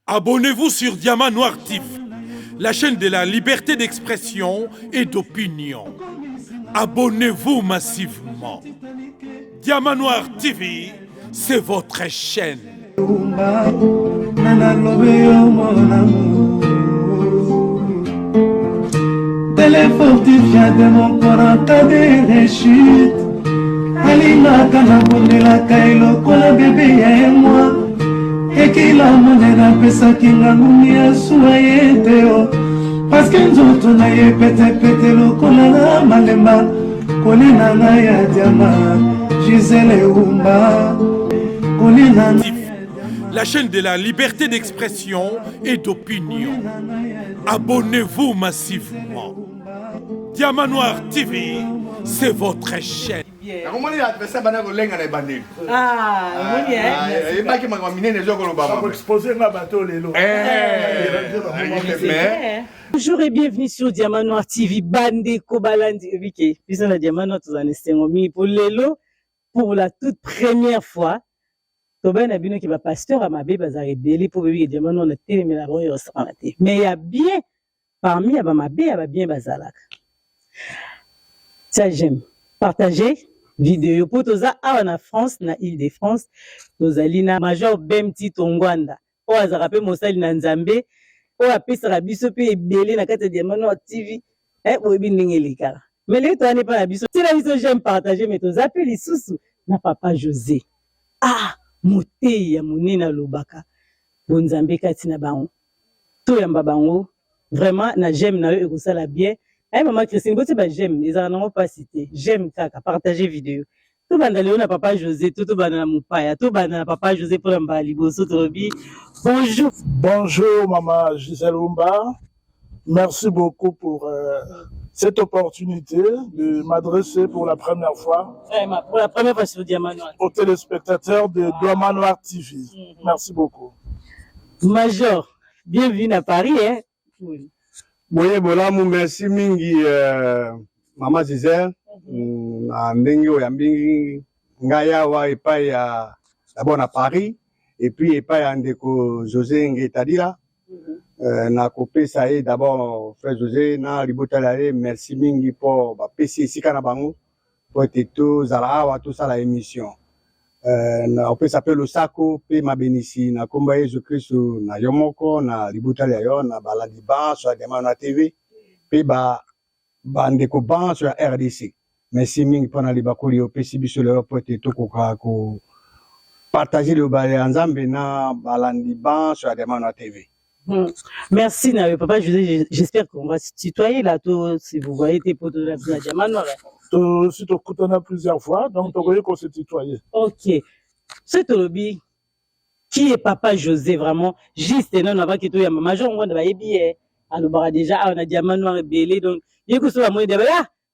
Abonnez-vous sur Diamant Noir TV, la chaîne de la liberté d'expression et d'opinion. Abonnez-vous massivement. Diamant Noir TV, c'est votre chaîne. Téléfortifiant de mon corps en cas de rechute. Alingaka na bondela kailo kola bébé ya moi. Ekila monena pesaki ngangumi ya suwa yeteo. Paske nzoto na ye pete pete lokola na malemba. Kolina na ya diama Gisele Umba. Kolina na la chaîne de la liberté d'expression et d'opinion. Abonnez-vous massivement. Diamant Noir TV, c'est votre chaîne. Bonjour et bienvenue sur Diamant Noir TV. Bande Kobalandi Vike. Puis on a Diamant Noir tous en estémomi pour l'élo pour la toute première fois. Toben a bien qui va pasteur à ma bébé bazar rebelle pour bébé Diamant Noir na télé mais la roye restaurant la télé. Mais il y a bien parmi à ma bébé a bien bazalak. Ça j'aime. Partager vidéo pour toza en France na Île-de-France tozalina major Bemti Tongwanda o azarape mosali na Nzambe o apesa biso pe ebele na kati Diamant Noir TV boyebi ndenge elekala mais le to ane pa na biso tina biso j'aime partager mais toza pe lisusu na papa José moteyi ya monene alobaka bo Nzambe kati na bango to yamba bango vraiment na j'aime na yo ekosala bien. Hey maman Christine, vous savez j'aime, ils en ont pas cité. J'aime kaka partager vidéo. Tout bandale na papa José, tout bandana mupaya, tout bandana papa José pour mbali boso trobi. Bonjour. Bonjour maman Gisele Umba. Merci beaucoup pour cette opportunité de m'adresser pour la première fois. Pour la première fois sur Diamant Noir. Aux téléspectateurs de Diamant Noir TV. Merci beaucoup. Major, bienvenue à Paris hein. Oui, bolamu merci mingi Mama Gisele na ndenge oya mbingi ngaya wa epai ya d'abord na Paris et puis epai ya ndeko José Ngetadila na kopesa ye d'abord frère José na libotala ye merci mingi pour ba pesi esika na bango pour ete tozala awa tosala émission na opesa pe losako pe mabenisi na komba Yesu Kristo na yo moko na libutali yo na balandi ba sur Diamant Noir TV pe ba ndeko ba sur RDC. Merci mingi pona libakoli opesi biso lelo po ete tokoka ko partager le bale Nzambe na balandi ba sur Diamant Noir TV. Merci na papa José, j'espère qu'on va se tutoyer là tout si vous voyez tes potos là sur Diamant Noir. Si tu as plusieurs fois, donc tu voyais qu'on s'est tutoyé. Ok. C'est Tolobi. Qui est papa José vraiment? Juste non avant que tu y a major on va y bien. Alors déjà on a Diamant Noir et belé donc il y a que ça moi de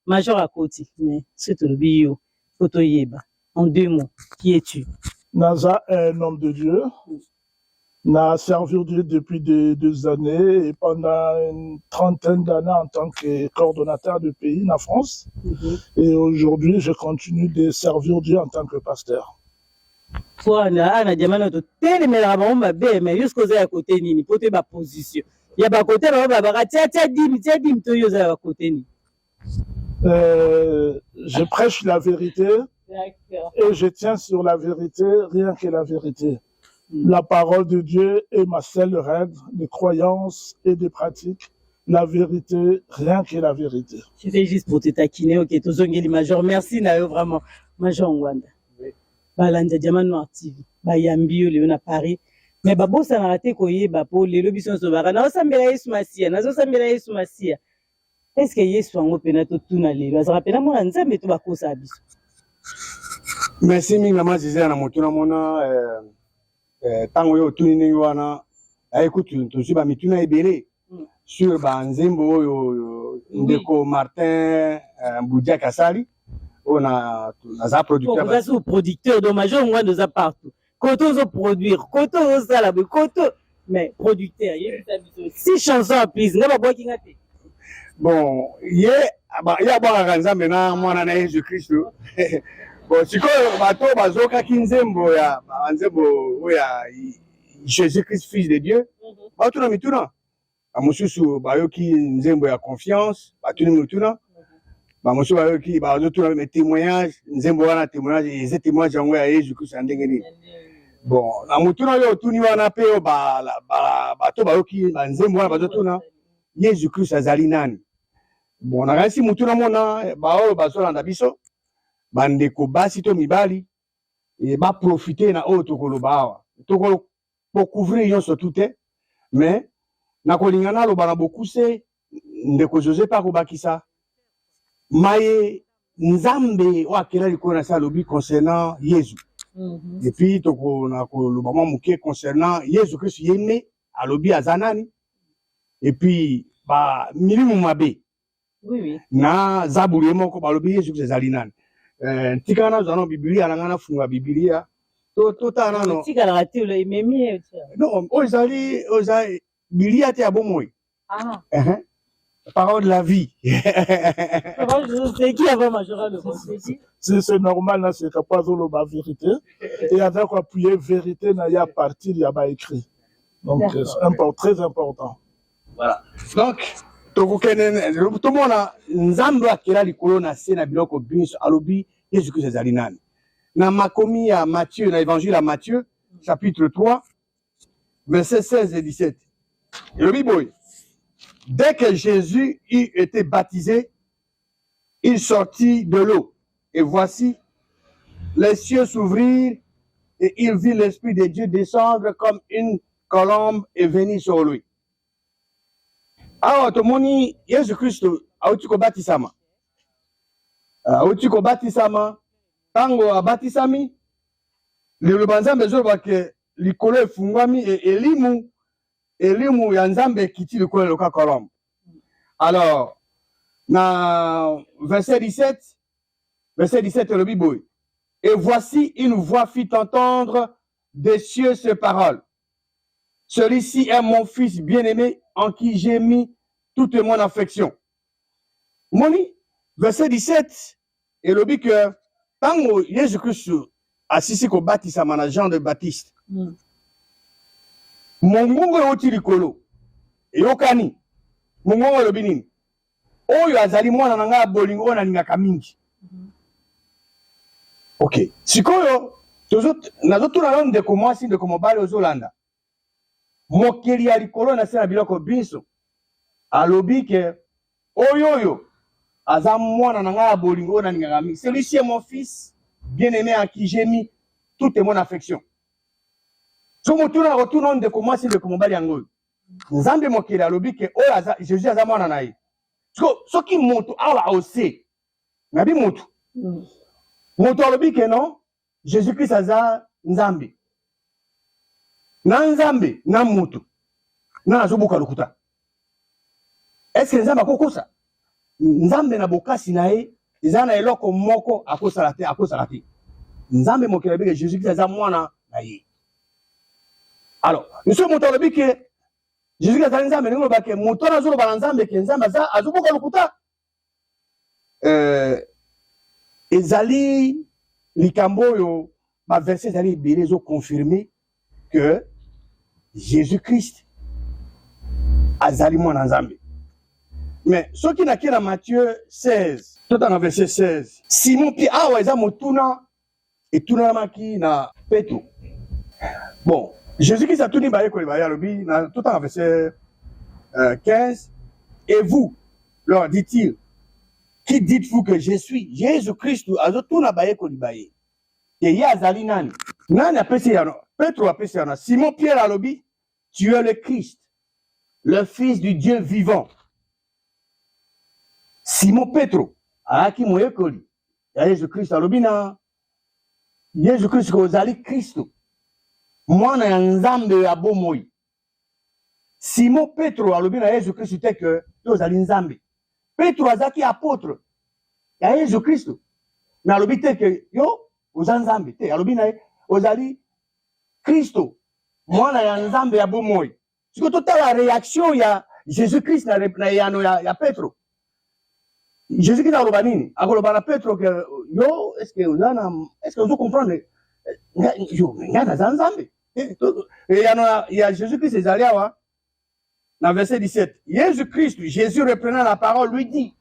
major à côté. Mais c'est Tolobi yo. Photo yeba. En 2 mots. Qui es-tu? Naza est un homme de Dieu. N'a servi Dieu depuis 2 années et pendant une trentaine d'années en tant que coordonnateur de pays en France. Et aujourd'hui, je continue de servir Dieu en tant que pasteur. Quoi, na Diamant Noir télé mais la bomba bé mais jusqu'aux à côté nini pote ba position. Il y a ba côté ba tia dim to yo za côté ni. Je prêche la vérité. D'accord. Et je tiens sur la vérité, rien que la vérité. La parole de Dieu est ma seule règle de croyance et de pratique. La vérité, rien que la vérité. C'était juste pour te taquiner, ok, Tozongeli Major. Merci, Nayo, vraiment. Major Ngwanda. Oui. Balanda Diamant Noir TV. Bayambi, Léon à Paris. Mais babo, ça n'a raté koye, bapo, les lobbies sont sauvara. Na osambela Yesu Masia. Na osambela Yesu Masia. Est-ce que Yesu Ango Penato Tuna Lelo? Ça rappelle moi, Nzambe, tout bako sa abiso. Merci mingi Mama Gisele na motuna mona tango yo tuni wana écoute tozi ba mituna ebele sur ba nzembo oyo ndeko Martin Mboudia Kasali on za producteur vous êtes producteur de major on nous a partout quand on produire quand on ça la quand mais producteur il y a 6 chansons en plus nga ba boki ngate bon ye ba Nzambe na mwana na Jésus Christ. Bon, sikoyo bato bazoka kinzembo ya nzembo oya Jésus-Christ fils de Dieu batuna mituna bamosusu bayoki nzembo ya confiance batuni mituna bamosusu bayoki bazotuna me témoignage nzembo wana témoignage eze témoignage yango ya Yesu Christ ndenge nini bon na mutuna yo tuni wana pe yo bato bayoki banzembo wana bazotuna Yesu Christ azali nani bon nakasi mutuna mona baoyo bazolanda biso bandeko basi to mibali e ba profiter na oyo tokoloba awa tokolo couvrir nyonso tout mais nakolingana loba na bokuse ndeko José pa kobakisa maye nzambe wakela likolo na sa lobi concernant Yesu et puis tokona koloba mwa muke concernant Yesu Christ yeme alobi azanani et puis ba milimu mabe oui na zaburi moko balobi Yesu Christ azali nani tika na zano Biblia na ngana funga Biblia to ta na no tika la ti le memi non ozali Biblia te abomoy parole de la vie c'est qui avant majora le c'est normal c'est capable de la vérité et avec appuyer vérité na ya partir ya ba écrit donc c'est très important voilà donc tokokene tomona nzambe akela likolo na se na biloko binso alobi Jésus Christ azali nani na makomi ya Matthieu na évangile à Matthieu chapitre 3 versets 16 et 17 elobi boy dès que Jésus eut été baptisé il sortit de l'eau et voici les cieux s'ouvrirent et il vit l'esprit de Dieu descendre comme une colombe et venir sur lui. Awa tomoni Yesu Kristo auti kobatisama. Auti kobatisama tango abatisami le banzambe zoba ke likolo efungwami elimu ya nzambe kiti likolo loka kolombe. Alors na verset 17 le Bible. Et voici une voix fit entendre des cieux ces paroles. Celui-ci est mon fils bien-aimé en qui j'ai mis toute mon affection. Moni, verset 17, et le dit que tant Jésus-Christ assisté au baptême à Jean de Baptiste, mon mungu est au likolo, et au kani, mon mungu est le binin. Oyo azali mwana nanga bolingo na ninga kamingi. Ok. Sikoyo, nazotu na londe komwasi de komobali ozolanda. Mokeli ya likolo na sena biloko biso. Alobi ke oyoyo aza mwana nanga bolingo na ninga kamingi. Celui-ci est mon fils bien-aimé en qui j'ai mis toute mon affection. So motuna retourne de komwasi de komobali yango. Nzambe mokeli alobi ke oyo aza Jésus aza mwana na ye. Soki moto ala ose nabi moto moto alobi ke non Jésus-Christ aza nzambe na nzambe na moto na azobuka lokuta est-ce que nzambe akokosa nzambe na bokasi na ye eza na eloko moko akosala te nzambe mokili alobi ke Jésus-Christ aza mwana na ye alors monsieur moto alobi ke Jésus azali nzambe ningo bake moto na zolo bana nzambe ke nzambe azubuka lokuta ezali likambo yo ba verset ezali ebele zo confirmer que Jésus-Christ azali mwana nzambe mais soki na kina Matthieu 16 tout dans verset 16 Simon Pierre awa eza motuna etuna maki na Petro bon Jésus-Christ a tout dit, tout en verset 15. Et vous, leur dit-il, qui dites-vous que je suis? Jésus-Christ a tout nabaye kolibaye. Et ya azali nani. Nani apesi yana. Petro apesi yana. Simon Pierre a lobi, tu es le Christ, le Fils du Dieu vivant. Simon Petro, aki moye koli. Ya Jésus-Christ a lobi na. Jésus-Christ kozali Christo. Mwana ya nzambe ya bomoi. Simon Petro alobi na Yesu Kristo te que yo zali nzambe. Petro azaki apôtre ya Yesu Kristo. Na alobi te que yo oza nzambe te. Alobi na ozali Kristo. Mwana ya nzambe ya bomoi. Siko tota la réaction ya Jésus Christ na yano ya Petro. Jésus Christ aloba nini? Akoloba na Petro que yo est-ce que vous comprenez? Yo nga na nzambe. Et il y a Jésus-Christ ezali awa Dans verset 17, Jésus-Christ, Jésus reprenant la parole, lui dit,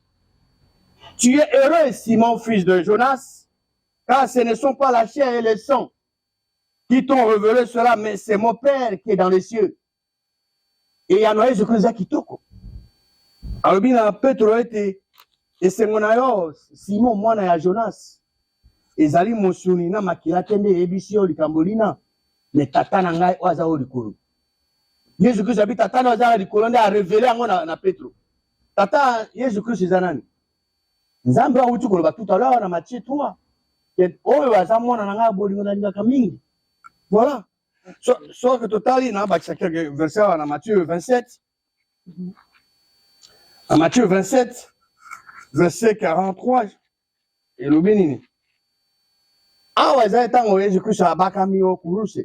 tu es heureux, Simon, fils de Jonas, car ce ne sont pas la chair et le sang qui t'ont révélé cela, mais c'est mon Père qui est dans les cieux. Et il y a Jésus-Christ qui toko. Alors, bien, Petro était, et c'est mon aïe, Simon, moi, na Jonas. Et Zali, mon sounina, makila tende, ebisio, likambolina, mais tata nangai, oaza o likolo. Jésus-Christ habite tata na oaza likolo, a révélé na Petro. Tata, Jésus-Christ, c'est Zanani. Nzambe wa utu koloba tout à l'heure, na Matthieu 3. Et oyo aza mwana nanga bolingo na lingaka mingi. Voilà. Soit que total, il y a quelques versets dans Matthieu 27. En Matthieu 27, verset 43, et le bénini. Ah ouais, ça est en Jésus-Christ à Bakami au Kourousse.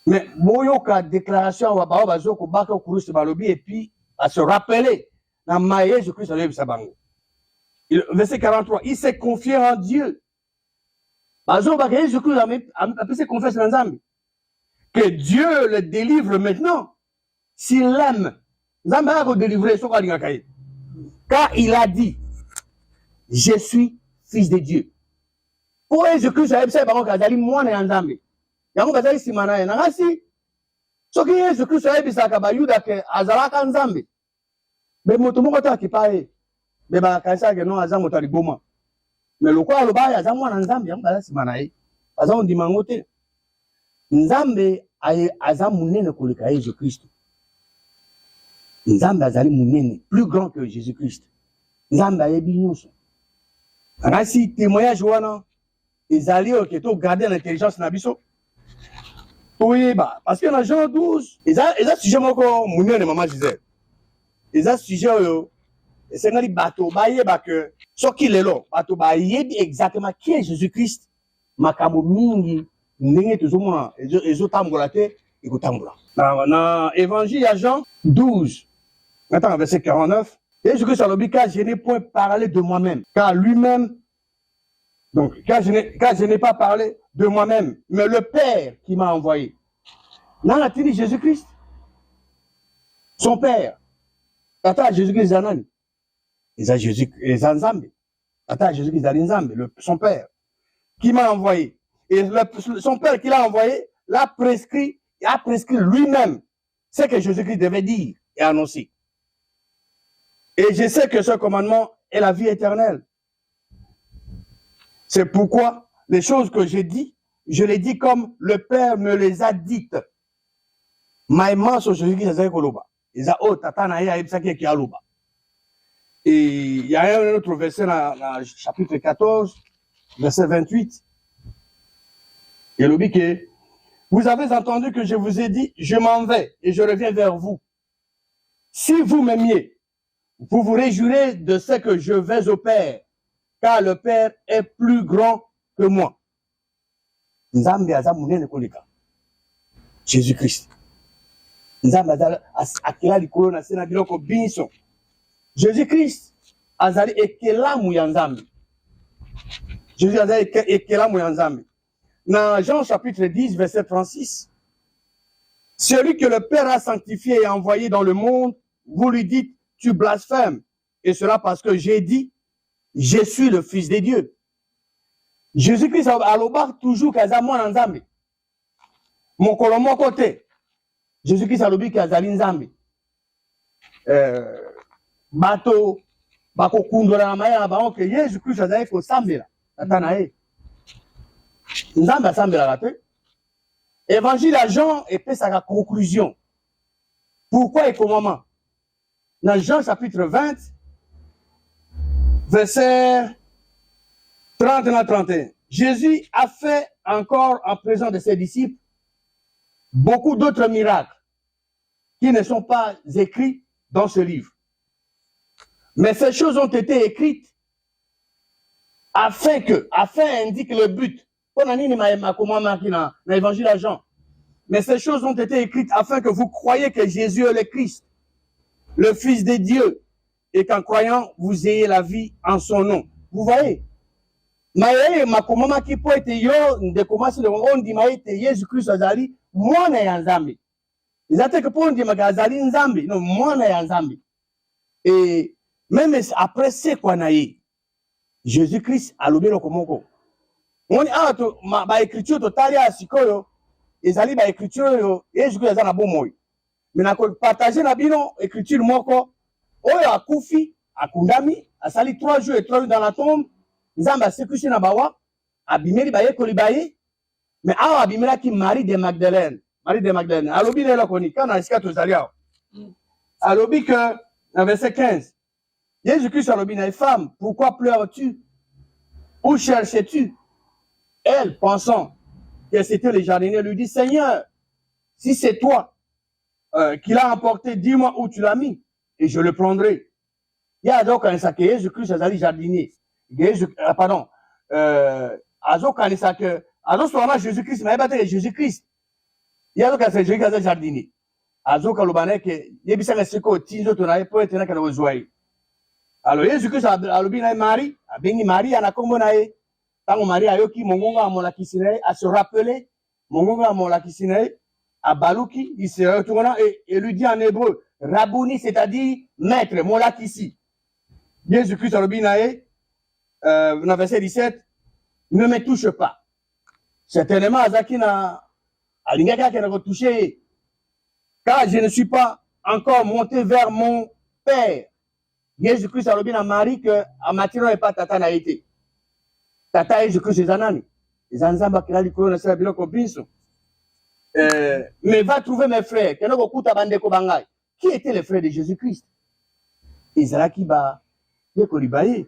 Mais Moyoka déclaration à Baobazo au Baka au Kourousse Balobi et puis à se rappeler dans Maïe Jésus-Christ à l'Ebisabango. Verset 43, il s'est confié en Dieu. Que Dieu le délivre maintenant, s'il l'aime. Car il a dit, je suis fils de Dieu. Pour Jésus-Christ, mais le quoi le bail aza mwana nzambe yango baza sima na ye aza ondima ngo te nzambe aza munene koleka Jésus Christ. Nzambe azali munene plus grand que Jésus Christ. Nzambe ayebi nyonso ngasi témoignage wana ezali oketo garder l'intelligence na biso toyeba parce que dans Jean 12 eza sujet moko munene maman Gisèle eza sujet oyo et c'est ngali bato bayeba que soki lelo bato bayebi exactement qui est Jésus-Christ makambo mingi ndenge tozomona ezotambola te ekotambola na évangile à Jean 12 attends verset 49 Jésus-Christ alobi car je n'ai point parlé de moi-même car lui-même donc car je n'ai pas parlé de moi-même mais le Père qui m'a envoyé nan atindi Jésus-Christ son Père tata Jésus-Christ zanani Jésus, son Père, qui m'a envoyé. Et son Père qui l'a envoyé, a prescrit lui-même ce que Jésus-Christ devait dire et annoncer. Et je sais que ce commandement est la vie éternelle. C'est pourquoi les choses que j'ai dit, je les dis comme le Père me les a dites. Maïman sur Jésus-Christ, c'est Koloba. Ils ont tatana ya ibsaki ki aloba. Et il y a un autre verset dans chapitre 14, verset 28. Il le dit que vous avez entendu que je vous ai dit, je m'en vais et je reviens vers vous. Si vous m'aimiez, vous vous réjouirez de ce que je vais au Père, car le Père est plus grand que moi. Nzambe aza munene koleka Jésus-Christ. Nzambe aza akela likolo na sena biloko binso. Jésus-Christ azali ekelamu ya Nzambe. Jésus azali ekelamu ya Nzambe. Dans Jean chapitre 10 verset 36, celui que le Père a sanctifié et envoyé dans le monde, vous lui dites tu blasphèmes, et cela parce que j'ai dit je suis le Fils de Dieu. Jésus-Christ aloba toujours kaza mwana Nzambe. Mokolo moko te. Jésus-Christ alobi kazali Nzambe. Bato bako kundola na maya ba que Jésus-Christ azali ko sambela tata na ye Nzambe asambela te. Évangile à Jean et puis sa conclusion. Pourquoi et comment? Dans Jean chapitre 20 verset 30 à 31. Jésus a fait encore en présence de ses disciples beaucoup d'autres miracles qui ne sont pas écrits dans ce livre. Mais ces choses ont été écrites afin indique le but. L'évangile à Jean. Mais ces choses ont été écrites afin que vous croyiez que Jésus est le Christ, le Fils de Dieu, et qu'en croyant, vous ayez la vie en son nom. Vous voyez? Jésus-Christ azali mwana ya Nzambe. Ils attaquent que pour dire Magazali Nzambi, non, moi na Nzambi. Et même après c'est quoi naïe, Jésus-Christ a l'obéi le komoko. On dit ah to ma écriture totale à sikoyo, ils allaient ba écriture yo, et Jésus-Christ a na bon moi. Mais na ko partager na bino écriture moko, oyo akufi, akundami, asali 3 jours et 3 nuits dans la tombe, Nzamba a sécurisé na bawa, abimeli baye kolibaye, mais awa abimela ki Marie de Magdalene. Marie de Magdalene. Alobi là koni quand na sika to zalia. Alobi que dans verset 15. Jésus-Christ alobi na femme, pourquoi pleures-tu? Où cherches-tu? Elle, pensant que c'était le jardinier, lui dit Seigneur, si c'est toi qui l'as emporté, dis-moi où tu l'as mis et je le prendrai. Il y a donc un sac Jésus-Christ azali jardinier. Pardon. Azok un sac Azok soit Jésus-Christ, mais pas Jésus-Christ. Il y a donc un Jésus-Christ azali jardinier. Azok alobane que yebisa le seko tinzo to na po etena kana ozwai. Alors Jésus-Christ alobi na Marie, abengi Marie anakombo na ye. Tango Marie ayoki mongonga amolakisi na ye, a se rappeler mongonga amolakisi na ye, a baluki, il se retourna et lui dit en hébreu, Rabouni, c'est-à-dire maître, molakisi. Jésus-Christ alobi na ye, dans verset 17, ne me touche pas. Certainement azaki na alingaka ke na ko toucher, car je ne suis pas encore monté vers mon Père. Jésus-Christ a dit à Marie que à Matthieu n'est pas tata n'a été. Tata Jésus-Christ est anani. Les ensembles qui a dit qu'on a servi le copinso. Mais va trouver mes frères. Qui étaient les frères de Jésus-Christ? Israël qui va le colibaye.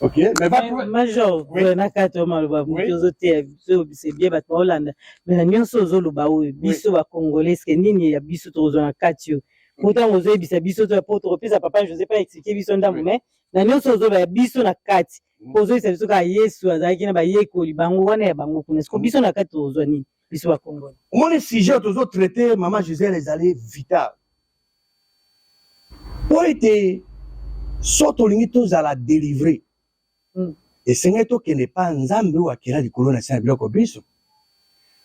Ok, mais va trouver. Major, na kato maloba mutozo te c'est bien bat Hollande. Mais na nyonso zoloba o biso ba congolais que nini ya biso tozo na katio. Pourtant aux ebisa biso to pour repisa papa je sais pas expliquer biso ndambu mais na nyonso zo ba biso na kati pozo isa biso ka Yesu azaki na ba yekoli bango wana ya bango kuna ko biso na kati tozo nini biso ba Congo mon sujet tozo traiter maman Gisèle les allées vital pour être soto lingito za la délivrer et c'est to que n'est pas nzambe ou akira likolo na sa biloko biso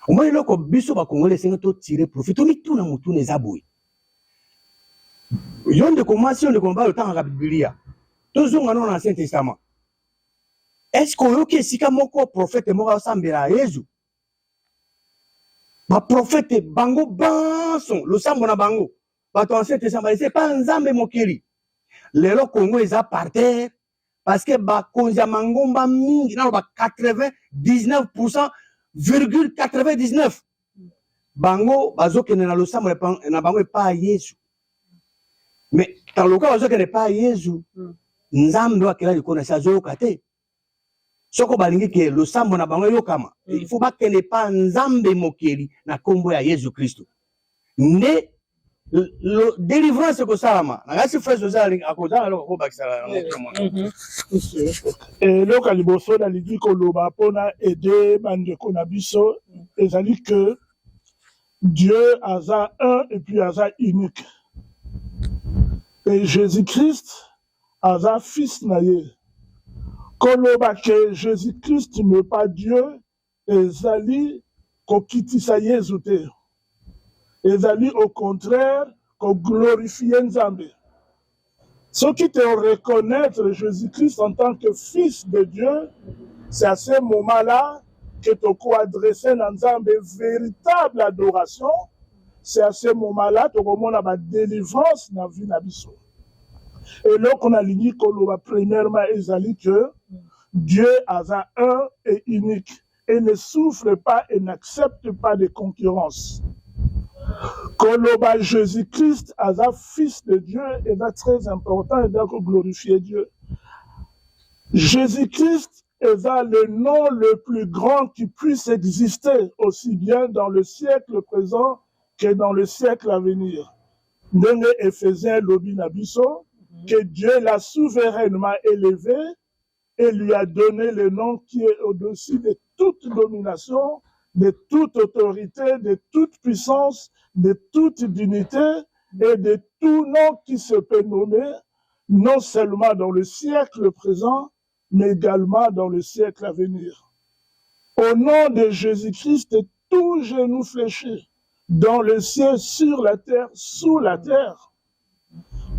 au moins loko biso ba Congolais c'est to tirer profit to mitu na mutu ne zaboué. Yon de commencer de combat le temps en Biblia. Toujours dans l'Ancien Testament. Est-ce qu'on y a si comme prophète mort sambela Jésus? Ma prophète bango banson le sambona bango. Ba ton Ancien Testament c'est pas nzambe mokeli. Les lo Congo ils a par terre parce que ba konza mangomba mingi na ba 99,99 bango bazokene na lo sambona na bango pas Jésus. Mais dans le cas où je ne pas Jésus, nzambe wa kila likona sa zo kate. Soko balingi ke lo sambo na bango yokama. Il faut pas qu'elle pas nzambe mokeli na kombo ya Jésus Christ. Ne le délivrance ko salama. Na ngasi frère Josali akoza lo ko bakisala na et le kaliboso na lidi ko loba pona aider bande ko na biso ezali que Dieu aza un et puis aza unique. Et Jésus-Christ aza fils naye. Koloba que Jésus-Christ n'est pas Dieu, ezali ko kitisa Yesu te. Ezali au contraire ko glorifier Nzambe. Ceux qui te reconnaître Jésus-Christ en tant que fils de Dieu, c'est à ce moment-là que tu peux adresser Nzambe véritable adoration. C'est à ce moment-là que tu as la délivrance dans la vie de biso. Et là, on a dit que premièrement, ezali que Dieu a un et unique et ne souffre pas et n'accepte pas de concurrence. Koloba Jésus-Christ a fils de Dieu et c'est très important et donc glorifier Dieu. Jésus-Christ est le nom le plus grand qui puisse exister aussi bien dans le siècle présent que dans le siècle à venir. Ndenge Éphésiens lobi na biso que Dieu l'a souverainement élevé et lui a donné le nom qui est au-dessus de toute domination, de toute autorité, de toute puissance, de toute dignité et de tout nom qui se peut nommer, non seulement dans le siècle présent, mais également dans le siècle à venir. Au nom de Jésus-Christ, tout genou fléchi, dans le ciel, sur la terre, sous la terre.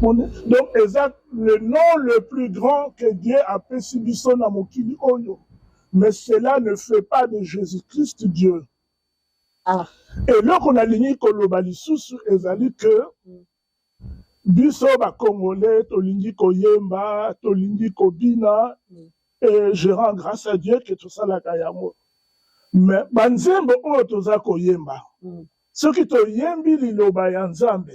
Donc, exact, le nom le plus grand que Dieu a pesi biso na mokili oyo. Mais cela ne fait pas de Jésus-Christ Dieu. Ah. Et là qu'on a ligné koloba lisusu ezali que biso ba Congolais tolingi koyemba, tolingi kobina, et je rends grâce à Dieu que tout ça la kayamo. Mais banzembo oyo toza koyemba. Soki toyembi liloba ya Nzambe,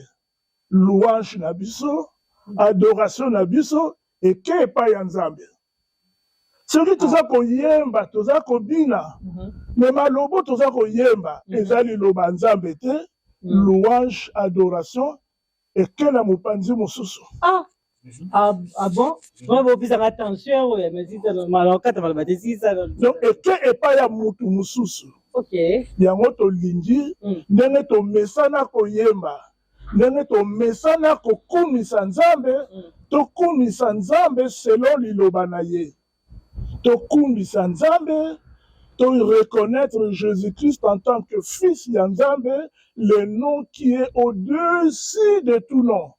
louange na biso, adoration na biso, et ke pa ya Nzambe. Soki toza koyemba, toza kobina, mais malobo toza koyemba, ezali liloba Nzambe te, louange, adoration, et ke na mopanzi mosusu. Ah bon? Moi, vous avez attention, mais si ça donc, et ke epa ya mutu mosusu. Ok. Yango tolingi, ndenge tomesana koyemba, ndenge tomesana kokumisa Nzambe, tokumisa Nzambe selon liloba na ye. Tokumisa Nzambe, to reconnaître Jésus-Christ en tant que fils ya Nzambe, le nom qui est au-dessus de tout nom.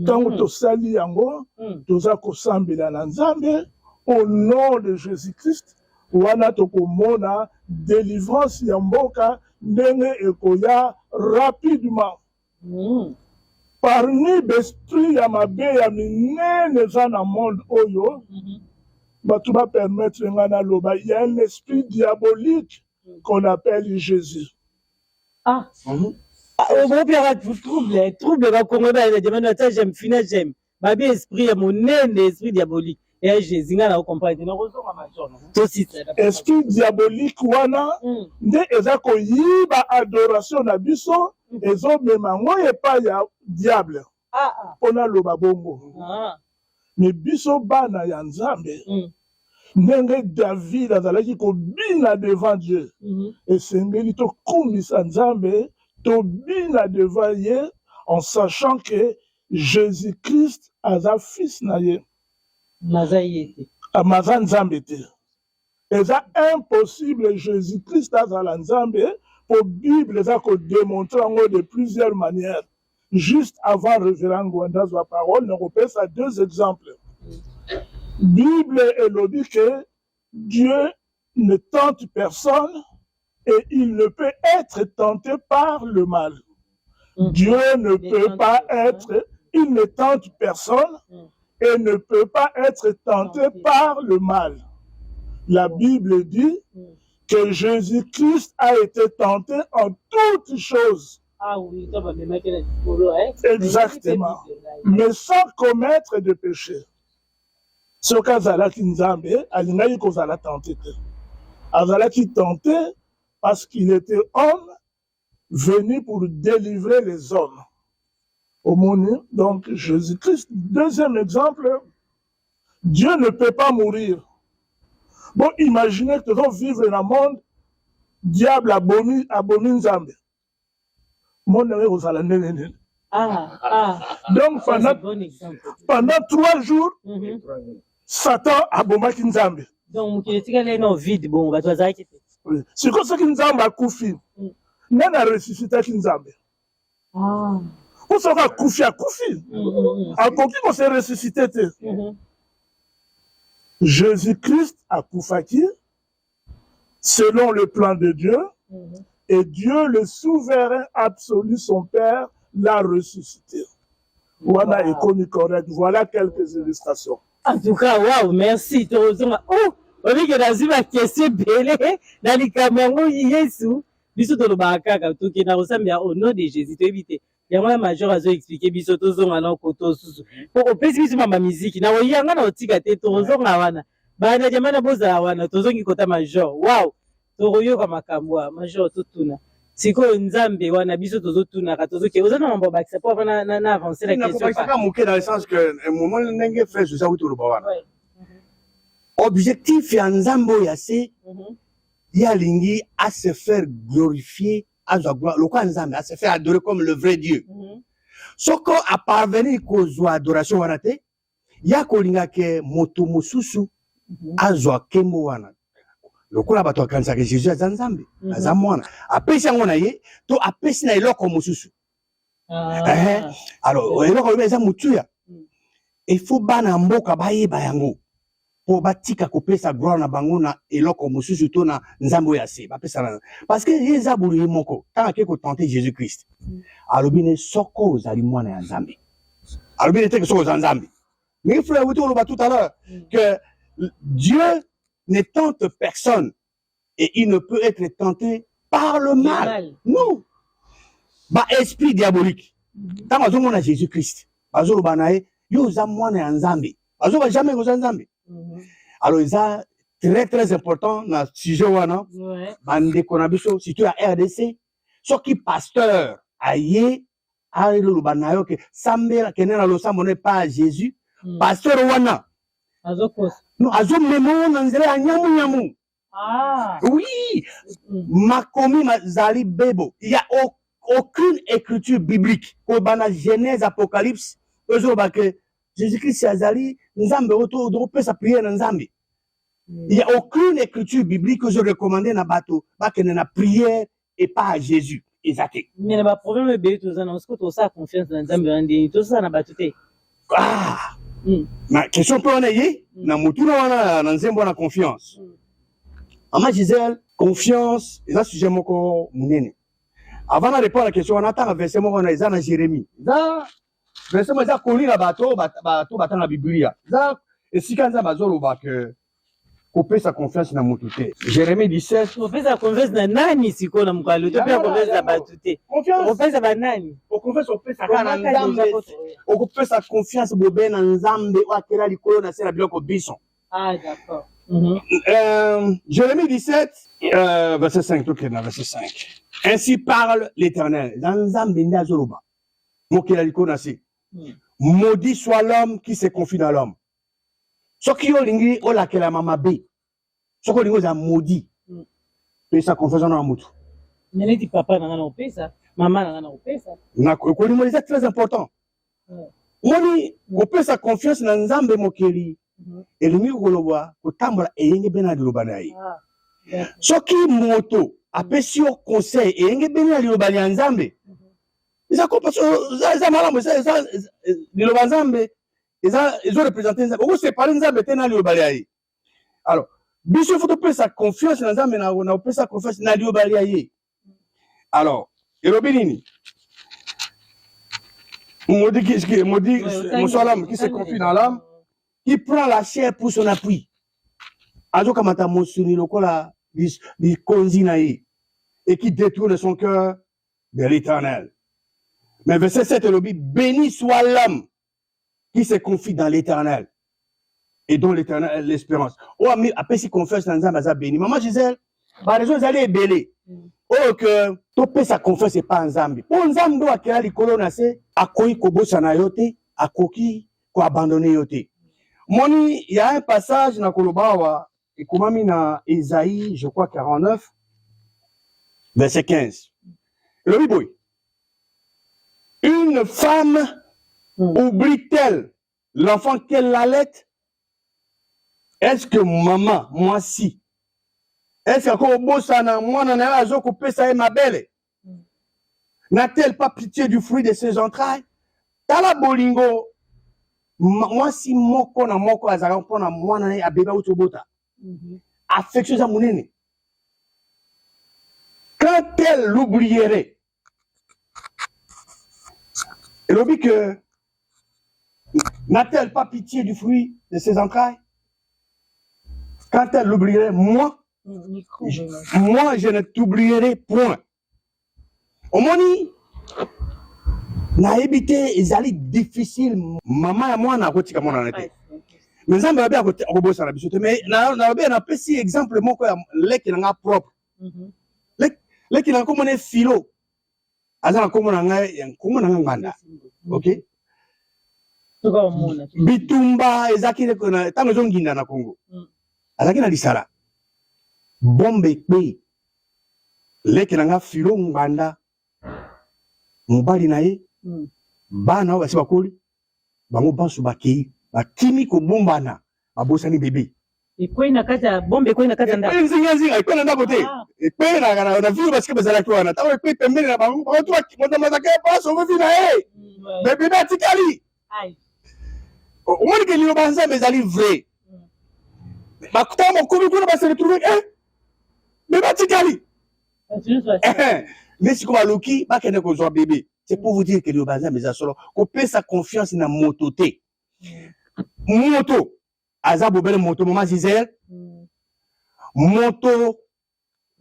Quand tosali yango, toza kosambela na Nzambe, au nom de Jésus-Christ, wana tokomona délivrance ya mboka ndenge ekoya rapidement. Parmi l'esprit ya mabe ya minene eza na monde oyo, bato ba permettre ngana loba, il y a un esprit diabolique qu'on appelle Jésus. Ah. Trouble va Congolais, j'aime finir, j'aime. Ma bien esprit ya monene, esprit diabolique. Et Jésus, na comprendre. Esprit diabolique wana, nde eza koyiba adoration na biso, ezo memango epa ya diable. Pona loba bongo. Mais biso bana ya Nzambe, ndenge David azalaki kobina devant Dieu. Esengeli tokumisa Nzambe, tobina devant ye, en sachant que Jésus-Christ aza fils na ye. Maza Nzambe te. Eza impossible Jésus-Christ azala Nzambe, pour Bible eza ko démontrer yango de plusieurs manières. Juste avant révérend Gwanda sa parole, nous repensons deux exemples. Bible elobi que Dieu ne tente personne et il ne peut être tenté par le mal. Dieu ne peut pas être, il ne tente personne et ne peut pas être tenté par le mal. La Bible dit que Jésus-Christ a été tenté en toutes choses. Ah oui, exactement. Mais sans commettre de péché. Ce qu'Azalaki Nzambe, Alinaï Kozala tenté. Azalaki tenté parce qu'il était homme venu pour délivrer les hommes. Au monde, donc Jésus-Christ. Deuxième exemple, Dieu ne peut pas mourir. Bon, imaginez que nous vivons dans le monde, diable abomi Nzambe. Donc pendant 3 jours, Satan abomaki Nzambe. Donc, vide, bon, c'est comme ça que Nzambe a koufi. Nana a ressuscité Nzambe. Pour ça qu'on a koufi. A koufi qu'on s'est ressuscité. Jésus-Christ a koufaki selon le plan de Dieu. Et Dieu, le souverain absolu, son Père, l'a ressuscité. Voilà, est connu correct. Voilà quelques illustrations. En tout cas, waouh, merci. Oh, on dit que dans une question belle, dans les caméras, Yesu, biso to lobaka ka to ke na osambia au nom de Jésus to éviter. Ya moi major azo expliquer biso to zonga na koto susu. Pour opesi biso mama musique na oyanga na otika te to zonga wana. Bana jamana boza wana to zongi kota major. Waouh. Toroyoka makambo major totuna siko Nzambe wana biso tozotuna ka tozoke ozana mambo bakisa po na avancer la question pas moquer dans le sens que un moment ndenge fait ça ou to wana objectif ya Nzambe ya c'est ya lingi à se faire glorifier à sa gloire le quoi Nzambe à se faire adorer comme le vrai Dieu soko à parvenir kozwa adoration wana te ya kolinga ke moto mususu azwa kemo wana lokola bato akanisaka Jésus aza nzambe aza mwana apesi yango na ye to apesi na eloko mosusu alors eloko lobi eza motuya il faut bana mboka bayeba yango po batika kopesa gloire na bango na eloko mosusu to na nzambe oyo ase bapesa na parce que ye eza bolui moko ntango ake kotente Jésus Christ alobi ne soko ozali mwana ya nzambe alobi ne teke soko oza nzambe mais frère wuti oloba tout à l'heure que Dieu ne tente personne et il ne peut être tenté par le mal. Non. Ba esprit diabolique. Tant que on a Jésus Christ, bazo banae, yo za mwana ya nzambe. Bazo ba jamais ko za nzambe. Alors ça très très important na sujet wana. Bande konabiso surtout à RDC, so qui pasteur aye a le banayo que sambela kenena lo samone pas Jésus. Pasteur wana non, azo memo nanzele ya nyamu. Oui, makomi mazali bebo. Il y a aucune écriture biblique. Au bana Genèse, Apocalypse, eux que Jésus-Christ azali nzambe auto droper sa prière nzambe. Il y a aucune écriture biblique que je recommandais na bato, ba que na prière et pas à Jésus. Exact. Mais le problème est que on se trouve ça confiance dans nzambe andi, tout ça na batute. Ma question peut en ayer, na mutuna wana na nzembo na confiance. Maman Gisèle, confiance, et ça sujet moko munene. Avant de répondre à la question, on attend un verset moko na Isa na Jérémie. Ça verset moko za koli na bato batanga na Biblia. Ça et si quand ça bazolo ba que couper sa confiance na mutute. Jérémie 17. Couper sa confiance na nani siko na mukalo to pia confiance na batute. Confiance. Confiance ba nani? O confiance o pesa kana nzambe. O couper sa confiance bobe na nzambe o akela likolo na sera biloko bison. Ah d'accord. Jérémie 17, verset 5, tout verset 5. Ainsi parle l'Éternel. Dans nzambe nda zoloba. Mokela likolo si. Maudit soit l'homme qui se confie dans l'homme. Soki yo lingi o la kela mama be. Soko lingo za maudit. Pesa confiance na mutu. Mais dit papa na na pesa, maman na pesa. Na ko lingo c'est très important. Moni ko pesa confiance na nzambe mokeli. Elimi koloba kotambola eyenge bena liloba na ye. Soki moto apesi yo conseil eyenge bena liloba ya nzambe. Isa ko parce za malamu ça liloba nzambe. Ils ont représenté nzambe. Oko séparer nzambe tena liloba ya ye. Alors, biso faut pesa confiance na nzambe na pesa confiance na liloba ya ye. Alors, elobi nini? Maudit soit l'homme qui se confie dans l'âme, qui prend la chair pour son appui. Azo kamata mosuni lokola di konzi na ye et qui détourne son cœur de l'Éternel. Mais verset 7 elobi, béni soit l'homme qui se confie dans l'Éternel et dont l'Éternel l'espérance. Oh, mais après si confiance dans nzambe aza béni. Maman Gisèle, ba raison ezali ebele. Oh que to pesa confiance pas nzambe. Po nzambe akela likolo na se akoyi kobosa na yote, akoki ko abandonner yote. Moni, il y a un passage dans Kolobawa, et comme na Isaïe, je crois 49, verset 15. Le Biboui. Une femme oublie-t-elle l'enfant qu'elle allait? Est-ce que maman, moi si, est-ce que Bosana, moi n'en ai pas coupé ça et ma belle? N'a-t-elle pas pitié du fruit de ses entrailles? Tala bolingo. Moi si moko na moko azaka mpona mwana na abeba utobota affection za munene quand elle l'oublierait elle dit que n'a-t-elle pas pitié du fruit de ses entrailles quand elle l'oublierait moi je ne t'oublierai point au moni na ebité ezali difficile maman ya mwana akotika mwana na te mais nzambe ba akobosa na biso te mais na ba na pesi exemple moko ya leki na nga propre leki na ko mona filo azana ko mona nga nganda OK bitumba ezaki na tango zonginda na Congo azaki na lisala bombe pe leki na nga filo nganda mobali na ye bana basi bakoli bango banso bakei bakimi kobombana babosani bébé Et quoi na kata bombe quoi na kata ndako. Nzinga ikona ndako te. Ikwe na vile parce que bazala kwa na tawe ikwe pembeni na bango kwa toi moto mazaka paso ovi na eh. Bébé batikali. Ai. Omoni ke lilo banza bezali vrai. Bakuta mo komi kuna ba se retrouver bébé batikali. Mais si comme Loki ba kene ko zo bébé. C'est pour vous dire que lilo banza meza solo ko pe sa confiance na moto te. Moto Azabo belle moto maman Gisèle. Moto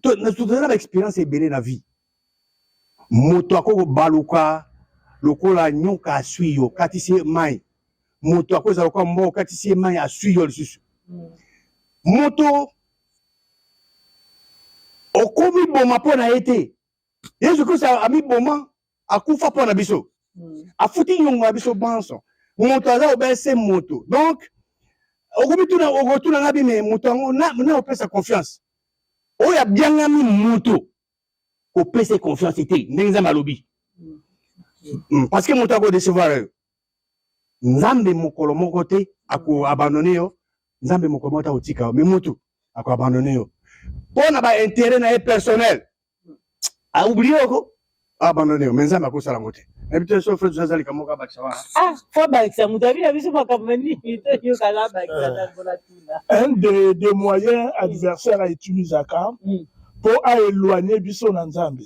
to na expérience e belé na vie. Moto ako baluka lokola nyoka asui yo katisi mai. Moto ako za lokola mbo katisi mai asui yo lisusu. Moto okomi boma pona ete. Yesu Christ ami boma akufa pona biso. Afuti nyonga biso banso. Moto aza obese moto. Donc okomi tuna ogotuna ngabi me moto na opesa confiance. Oya bianga mi moto opesa confiance ete ndenge malobi. Parce que moto ako décevoir. Nzambe mokolo moko te ako abandonner yo. Nzambe mokolo moko ta otika mais moto ako abandonner yo. Pona ba intérêt na personnel. A oublié ko abandonner yo mais nzambe ako sala ngote. Habitué so frère Zazali kamoka baksawa. Faut baksa mudabi na biso makamani yo kala baksa na tuna. Un des moyens adversaires à utiliser pour éloigner biso na nzambe.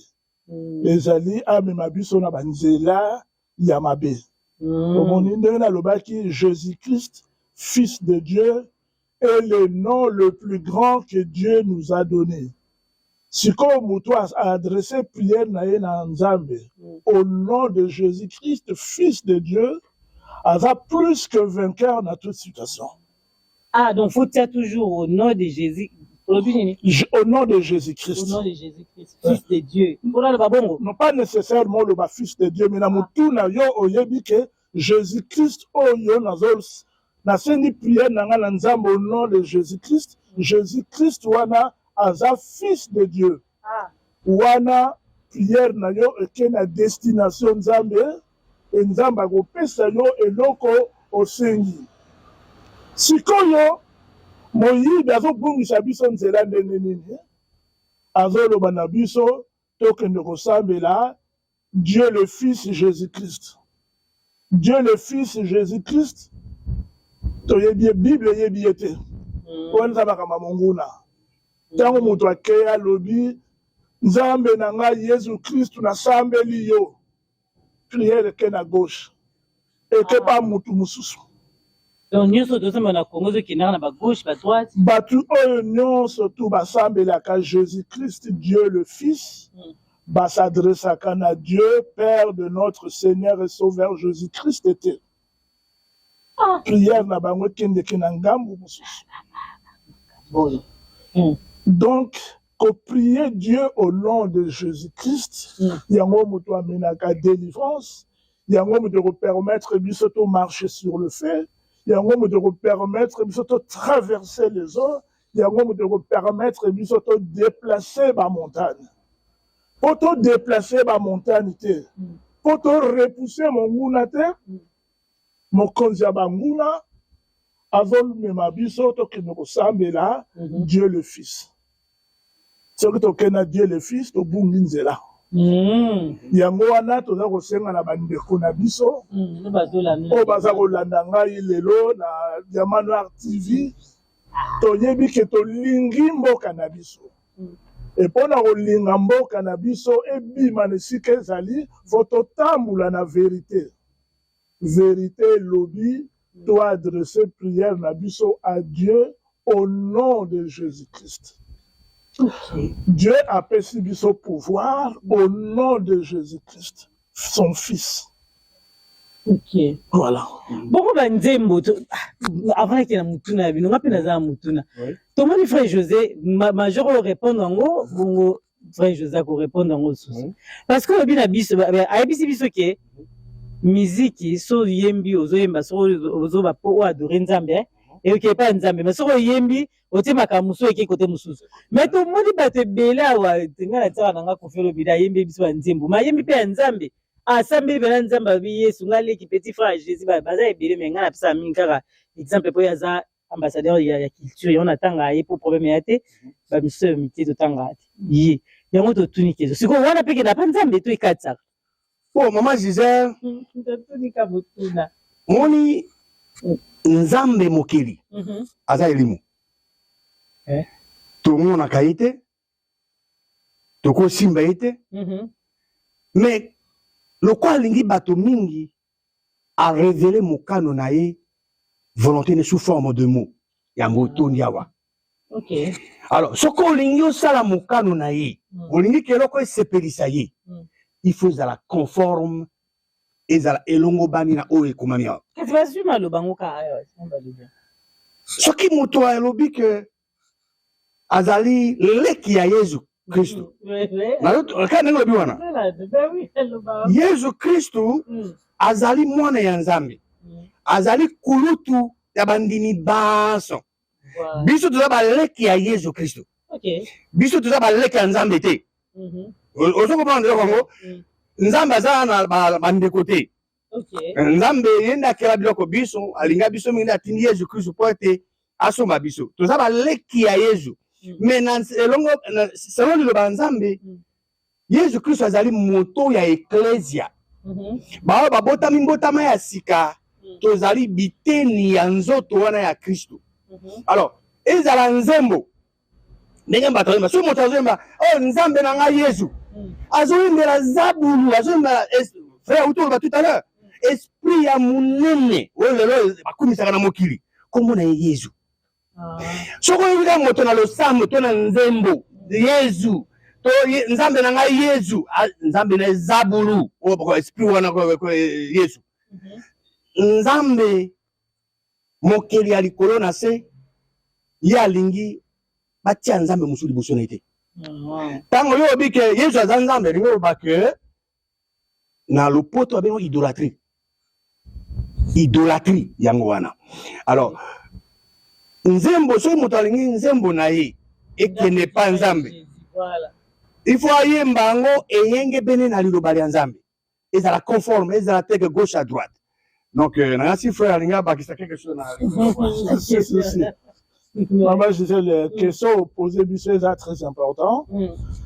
Les alliés amema biso na banzela ya mabe. Omoni ndenge na lobaki Jésus-Christ, fils de Dieu, est le nom le plus grand que Dieu nous a donné. Si comme Moutou a adressé prière na Nzambe, au nom de Jésus-Christ, fils de Dieu, a plus que vainqueur dans toute situation. Ah, donc faut dire toujours au nom de Jésus. Au nom de Jésus-Christ. Au nom de Jésus-Christ, fils de Dieu. Non pas nécessairement le fils de Dieu, mais na Moutou na yo oyebi que Jésus-Christ oyo na sendi prière na Nzambe au nom de Jésus-Christ. Jésus-Christ wana aza fils de Dieu. Wana prière na yo eke na destination Nzambe et Nzambe akopesa yo eloko osengi. Sikoyo moyibi azobungisa biso nzela ndenge nini azoloba na biso tokende kosambela Dieu le Fils Jésus-Christ. Dieu le Fils Jésus-Christ toyebi Bible yebi ete wana bakama monguna. Tango moto akeya lobi Nzambe na ngai Yesu Christ na sambeli yo. Prière ke na gauche. Eke pa mutu mususu. Donc nyonso tozomba na Congo zo kinana na ba gauche ba droite. Batu oyo nyonso tu basambelaka Jésus Christ Dieu le Fils. S'adressaka na Dieu Père de notre Seigneur et Sauveur Jésus Christ était. Prière na bango kende na ngambu mususu. Donc, qu'on prier Dieu au nom de Jésus-Christ, il y a un moment où amenaka délivrance, il y a un moment où permettre de marcher sur le feu, il y a un moment où permettre de traverser les eaux, il y a un moment où permettre de déplacer ma montagne. Pour te déplacer ma montagne, pour te repousser mon mounate, mon konziabanguna, avant ma bisoto qui nous ressemble là, Dieu le Fils. C'est que tu as Dieu le Fils, tu as là. Yango wana toza kosenga na bandeko na biso. O baza kolanda ngai lelo na Diamant Noir TV. Toyebi ke tolingi mboka na biso. Et pona kolinga mboka na biso ebima na sika ezali, faut totambula na vérité. Vérité lobi doit adresser prière na biso à Dieu au nom de Jésus-Christ. Dieu a perçu biso pouvoir au nom de Jésus-Christ, son Fils. Ok. Voilà. Beaucoup banzembo avant que na mutuna bino ngapi na za mutuna. Tomoni frère José major répondre ngo bongo frère José ko répondre ngo souci. Parce que bina biso ayebisi biso ke musique so yembi ozoyemba so ozoba po adorer Nzambe et ok pas Nzambe mais so yembi otemaka muso eke kote mususu mais to moni bato bela wa tingala tsaka nanga kofelo bida yembi biso nzembo ma yembi pe Nzambe asambe bela Nzambe bi Yesu ngale ki petit frère Jésus baza ebele mais ngala pisa mingi kaka exemple po yaza ambassadeur ya culture yo na tanga ye pour problème ya te ba miso mité to tanga te ye yango to tunike siko wana peke na panzambe to ikatsa po mama Gisèle to tunika botuna moni nzambe mokili aza elimu tomona kaite toko simba ite mais lokwa alingi bato mingi a révélé mokano na ye volonté ne sous forme de mots ya motoni awa. Ok. Alors soko olingi osala mokano na ye olingi keloko esepelisa ye il faut ezala conforme ezala elongo bani na oyo ekomami awa. Kasi bazwi maloba ngo ka ayo soki moto alobi ke azali leki ya Yesu Kristo ka ndenge lobi wana Yesu Kristo azali mwana ya Nzambe azali kulutu ya bandimi baso biso toza baleki ya Yesu Kristo biso toza baleki ya Nzambe te ozo comprendre yango Nzambe aza na bandeko te Nzambe yenda kela biloko biso alinga biso mingi atindi Yesu Kristo po ete asomba biso toza baleki ya Yesu mais elongo selon liloba Nzambe Yesu Kristo azali moto ya ecclesia bao babotami mbotama ya sika tozali biteni ya nzoto wana ya Kristo alors ezala nzembo ndenge bato yemba so moto azemba oh Nzambe na ngai Yesu azoyembela zabulu azoyembela frère utoba tout à l'heure esprit ya munene oyo lelo bakumisaka na mokili kombo na Yesu soko yika moto na losambo to na nzembo Yesu to Nzambe na ngai Yesu Nzambe na zabulu o esprit wana ko Yesu Nzambe mokeli ya likolo na se ya alingi batia Nzambe musuli bosona ite tango yo bike Yesu aza Nzambe lingo bake na lopoto abengo idolâtrie yango wana alors nzembo so moto alingi nzembo na ye ekende pa Nzambe il faut ayemba ngo eyenge bene na liloba ya Nzambe ezala conforme ezala teke gauche à droite donc nasi frère alinga bakisa quelque chose na Maman Gisèle, les questions posées biso est très important.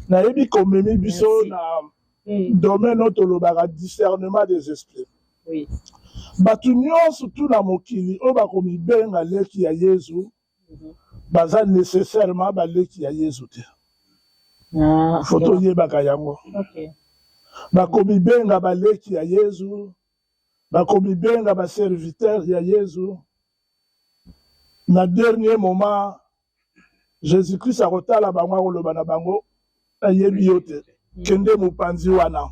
Na yebi komemi biso na domaine otolobaka discernement des esprits. Oui. Batu nyonso tu na mokili o bakomi benga leki ya Yesu baza nécessairement baleki ya Yesu te. Photo yebaka yango. OK. Bakomi benga baleki ya Yesu bakomi benga ba serviteur ya Yesu. Na dernier moment Jésus-Christ a rotala bango koloba na bango ayebi yote kende mopanzi wana.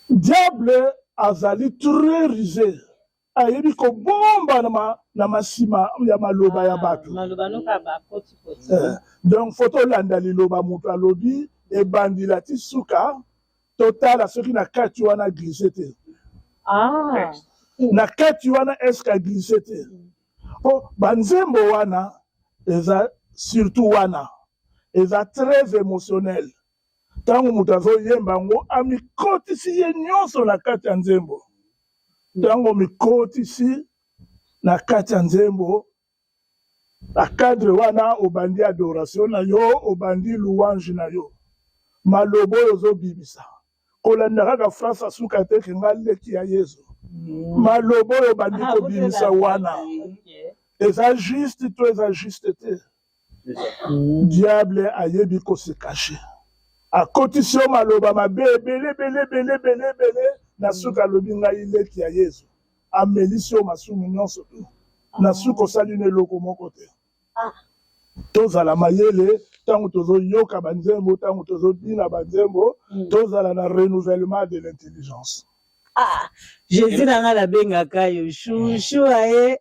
Diable azali très risé ayebi ko bomba na masima ya maloba ya bato maloba no ka ba koti donc photo landa liloba moto alobi e bandila ti suka total soki na kati wana glissé te na kati wana eska glissé te po banzembo wana eza surtout wana eza très émotionnel tango moto azoyemba ngo amikotisi ye nyonso na kati ya nzembo tango mikotisi na kati ya nzembo na cadre wana obandi adoration na yo obandi louange na yo malobo oyo ozobimisa kolanda kaka France asuka te kenga leki ya Yesu malobo oyo obandi kobimisa wana eza juste to eza juste te diable ayebi kose cacher akotisi yo maloba mabe ebele na suka alobi ngai leki ya Yesu amelisi yo masumu nyonso tu na suka osali na eloko moko te tozala mayele ntango tozoyoka banzembo ntango tozobina banzembo tozala na renouvellement de l'intelligence. Jésus nanga la bengaka yo chouchou aye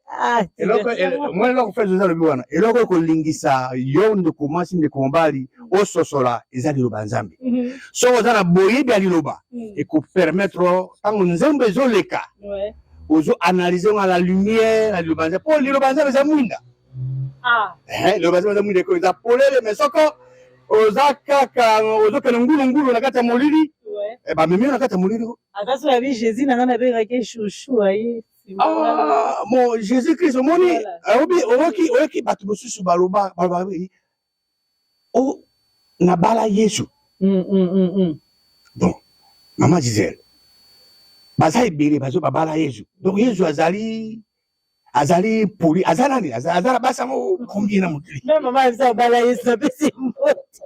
moi eloko fe Jésus alobi wana eloko kolingisa yo ndeko mwasi ndeko mobali ososola eza liloba Nzambe soko oza na boyebi ya liloba ekopermettre ntango nzembo ezoleka ozo analyse nga la lumière na liloba Nzambe po liloba Nzambe eza mwinda liloba Nzambe eza mwinda eza polele mais soko oza kaka ozokende ngulungulu na kati ya molili bamemi na kati ya molili akaso yabi Jésus nanga na bengaka chouchou aye Ah, mon Jésus-Christ, au moni, oki batu mosusu baloba, oh, na bala Yesu. Donc, maman Gisèle, baza ibere bazo babala Yesu. Donc Yesu azali poli, azalani, azala basa mo combien na mutli. Même maman ça bala Yesu na pesi mbote.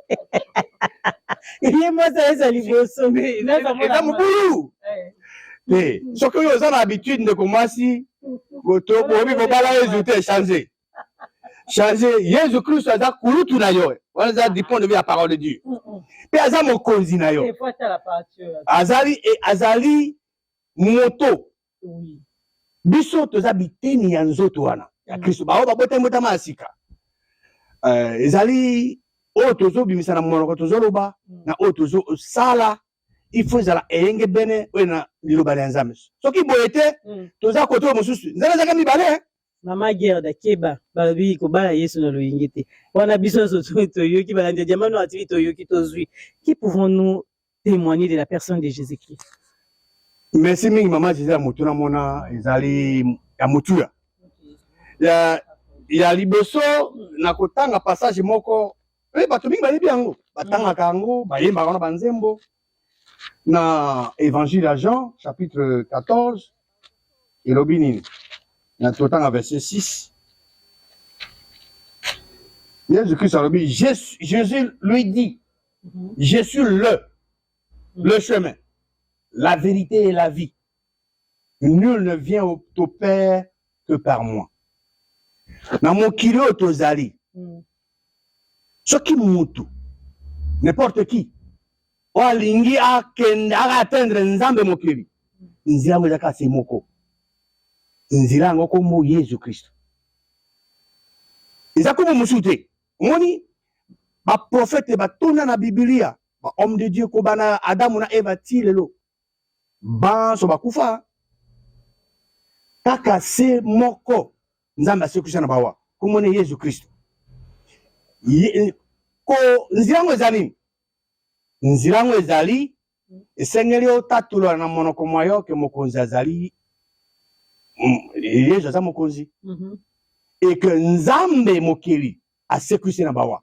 Il est moi ça ezali boso mais na za mubulu. Eh, ce que vous avez l'habitude de commencer, goto bobi babala Yesu te changer. Changer Jésus-Christ aza kulutu na yo. Voilà du point de vue de la parole de Dieu. Pe aza mokonzi na yo. Azali moto. Oui. Biso toza biteni ya nzoto wana. Ya Kristo ba bote mota masika. Ezali o tozo bimisa na monoko tozo loba na o tozo sala il faut zala eyenge bene we na liloba ya Nzambe. Soki boyete toza koto mosusu. Nzala zaka mibale. Mama Gerda Keba babi ko bala Yesu na loyingite. Wana biso soto toyoki balande diamano ati toyoki tozui. Qui pouvons-nous témoigner de la personne de Jésus-Christ? Merci mingi maman Gisèle motuna mona ezali ya motuya. Ya liboso na kotanga passage moko bato mingi bayebi yango batanga kango bayemba kana banzembo na évangile à Jean chapitre 14 elobi nini na totanga verset 6. Jésus-Christ alobi Jésus lui dit je suis le chemin, la vérité et la vie. Nul ne vient au Père que par moi. Na mokili oyo tozali. Soki mutu, n'importe qui, o alingi akende atteindre Nzambe mokili. Nzira ngo ezaka se moko. Nzira ngo komo Yesu Christ. Eza komo musute. Moni ba prophète ba tona na Biblia. Ba homme de Dieu ko bana Adamu na Eva tilelo. Ban so bakufa. Kaka se moko. Nzambe asekusha na bawa. Komone Yesu Kristo. Ko nzirango ezali. Nzirango ezali esengeli otatulo na monoko mwayo ke mokonzi azali. Yesu aza mokonzi. Et que Nzambe mokeli asekusha na bawa.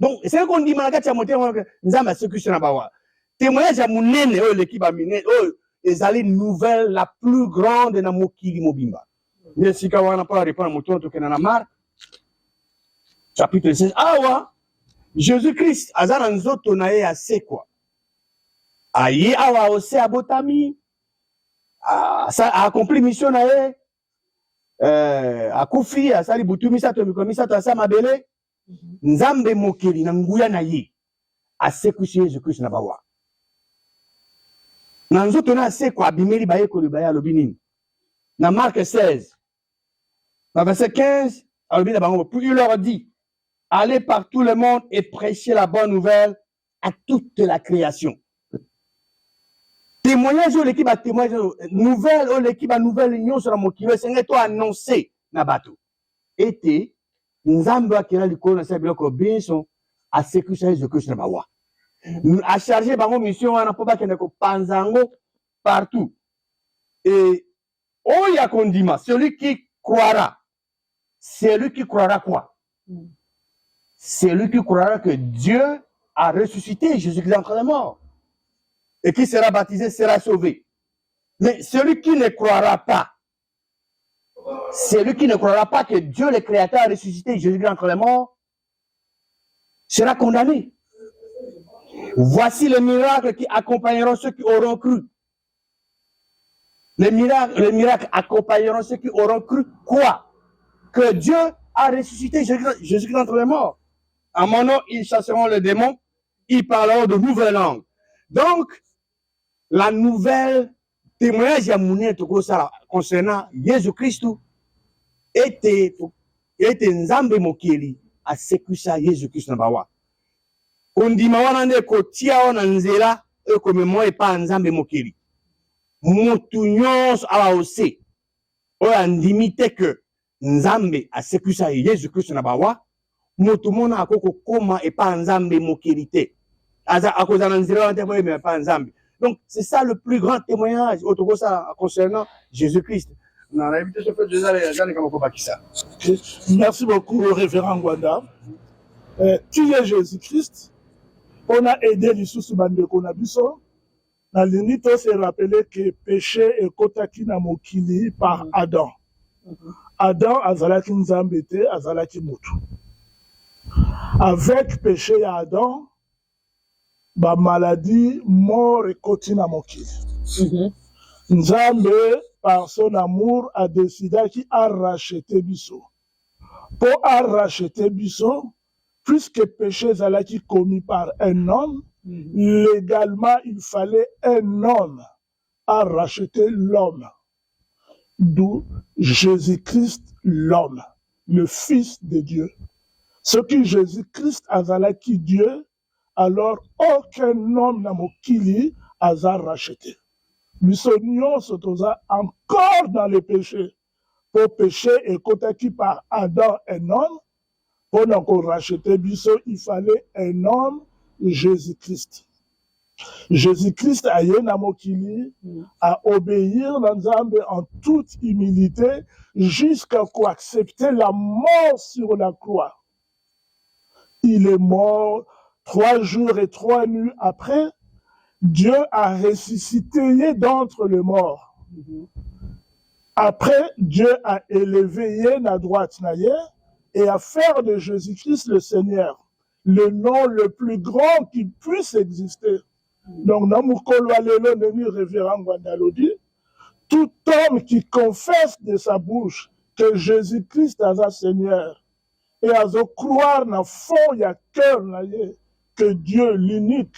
Donc c'est qu'on dit malaka tia motema Nzambe asekusha na bawa. Témoignage ya munene oyo l'équipe minene oyo ezali nouvelle la plus grande na mokili mobimba. Nesika wana pa répondre moto to kena na Marc chapitre 16. Awa Jésus-Christ azana nzoto na ye asekwa. Aye awa ose abotami a accompli mission na ye. Akufi asali butu misato mikomisa asa mabele. Nzambe mokeli na nguya na ye asekushi Jésus-Christ na bawa. Na nzoto na asekwa abimeli baye ko libaya lobi nini. Na Marc 16 dans verset 15, puis il leur dit, allez par tout le monde et prêchez la bonne nouvelle à toute la création. Témoignage l'équipe a témoignage nouvelle l'équipe a nouvelle union sur la mokile, c'est toi annoncer na bato. Été Nzambe akela likolo na sabilo ko binso a sécuriser Jésus-Christ na bawa. A charger bango mission wana po ba kende ko panzango partout. Et oya kondima celui qui croira. Celui qui croira quoi? Celui qui croira que Dieu a ressuscité Jésus-Christ entre les morts. Et qui sera baptisé sera sauvé. Mais celui qui ne croira pas, celui qui ne croira pas que Dieu le Créateur a ressuscité Jésus-Christ entre les morts, sera condamné. Voici les miracles qui accompagneront ceux qui auront cru. Les miracles accompagneront ceux qui auront cru quoi? Que Dieu a ressuscité Jésus-Christ entre les morts. En mon nom, ils chasseront les démons, ils parleront de nouvelles langues. Donc, la nouvelle témoignage concernant Jésus-Christ était Nzambe mokeli a sekusa Jésus-Christ na bawa. Kondima wana nde kotia wana nzela ekomemo epa Nzambe mokeli. Mutu nyonso ala ose oyo andimi te que Nzambe asekusa Jésus-Christ na bawa mutu mona akoko koma epa Nzambe mokeli te akozana nzela wana te boye epa Nzambe. Donc c'est ça le plus grand témoignage autour ça concernant Jésus-Christ. Merci beaucoup, révérend Ngwanda. Qui est Jésus-Christ? On a aidé les sous-bandeko na biso. Na linito se rappeler que péché est kotaki na mokili par Adam. Adam azalaki nzambe te, azalaki mutu. Avec péché ya Adam, ba maladie, mort et koti na mokili. Nzambe, par son amour, a décidé qu'il a racheté biso. Pour racheter biso, puisque péché zalaki commis par un homme, légalement, il fallait un homme à racheter l'homme. D'où Jésus-Christ, l'homme, le Fils de Dieu. Ce qui Jésus-Christ a zalaki Dieu, alors aucun homme n'a mokili a racheté. Misonion se toza encore dans le péché. Pour pécher et kotaki par Adam un homme, pour nous racheter biso, il fallait un homme, Jésus-Christ. Jésus-Christ a yé na mokili, à obéir dans Nzambe en toute humilité, jusqu'à quoi accepter la mort sur la croix. Il est mort 3 jours et 3 nuits après. Dieu a ressuscité d'entre les morts. Après, Dieu a élevé na droite naye et a fait de Jésus-Christ le Seigneur, le nom le plus grand qui puisse exister. Donc, dans Moukolo Alelo, Nemi Révérend Gwandalodi, tout homme qui confesse de sa bouche que Jésus-Christ est Seigneur et a croire dans fond, il y a cœur que Dieu, l'unique,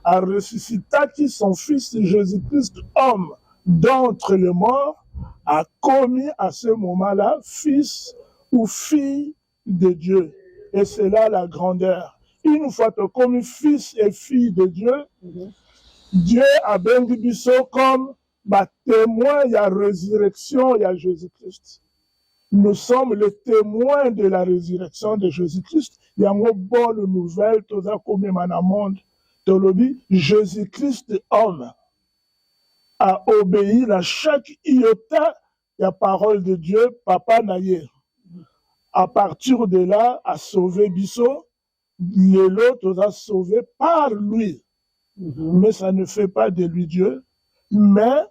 a ressuscité son fils Jésus-Christ, homme d'entre les morts, a commis à ce moment-là fils ou fille de Dieu. Et c'est là la grandeur. Une fois que commis fils et fille de Dieu, Dieu a bengi biso comme témoin, il y a résurrection, il y a Jésus-Christ. Nous sommes les témoins de la résurrection de Jésus-Christ. Il y a une bonne nouvelle, tout ça comme dans le monde. Jésus-Christ, homme, a obéi à chaque iota la parole de Dieu, Papa Naye. À partir de là, a sauvé Bisso, l'autre a sauvé par lui. Mais ça ne fait pas de lui Dieu. Mais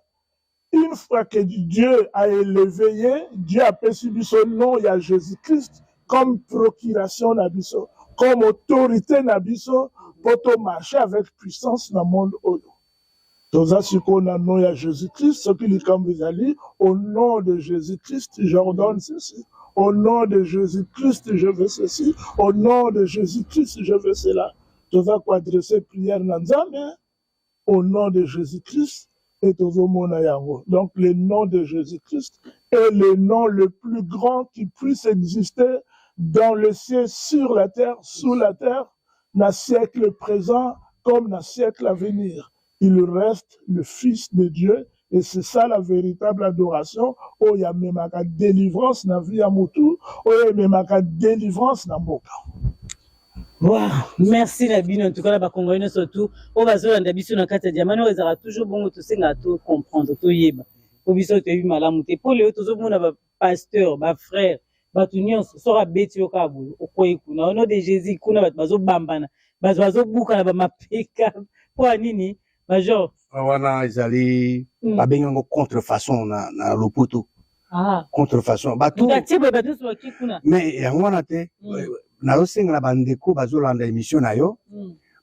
une fois que Dieu a élevé, Dieu a perçu son nom, il y a Jésus-Christ comme procuration d'Abisso, comme autorité d'Abisso, pour marcher avec puissance dans le monde. Tout ça, ce qu'on a nom, il y a Jésus-Christ, ce qui est comme vous allez, au nom de Jésus-Christ, j'ordonne ceci. Au nom de Jésus-Christ, je veux ceci. Au nom de Jésus-Christ, je veux cela. Tout ça, quoi adresser prière dans Nzambe, au nom de Jésus-Christ, et tout au monde. Donc, le nom de Jésus-Christ est le nom le plus grand qui puisse exister dans le ciel, sur la terre, sous la terre, dans le siècle présent comme dans le siècle à venir. Il reste le Fils de Dieu et c'est ça la véritable adoration. Oh, il y a même la délivrance dans la vie à Moutou, oh, il y a même la délivrance dans Mboka. Wow, merci Nabino. En tout cas, la Congolais surtout, on va se rendre à na kata diamano, on va toujours bon tout ça, tout comprendre, tout yeba. Au biso te yu malamute. Pour les autres, on a pasteur, frère. Batunion sera bêti au kabu au koyekuna au nom de Jésus kuna bazo bambana bazo buka na mapeka kwa nini major wana izali babenga contrefaçon na lopoto contrefaçon batu batu so kikuna mais yango na te na osenga bandeko bazo landa émission na yo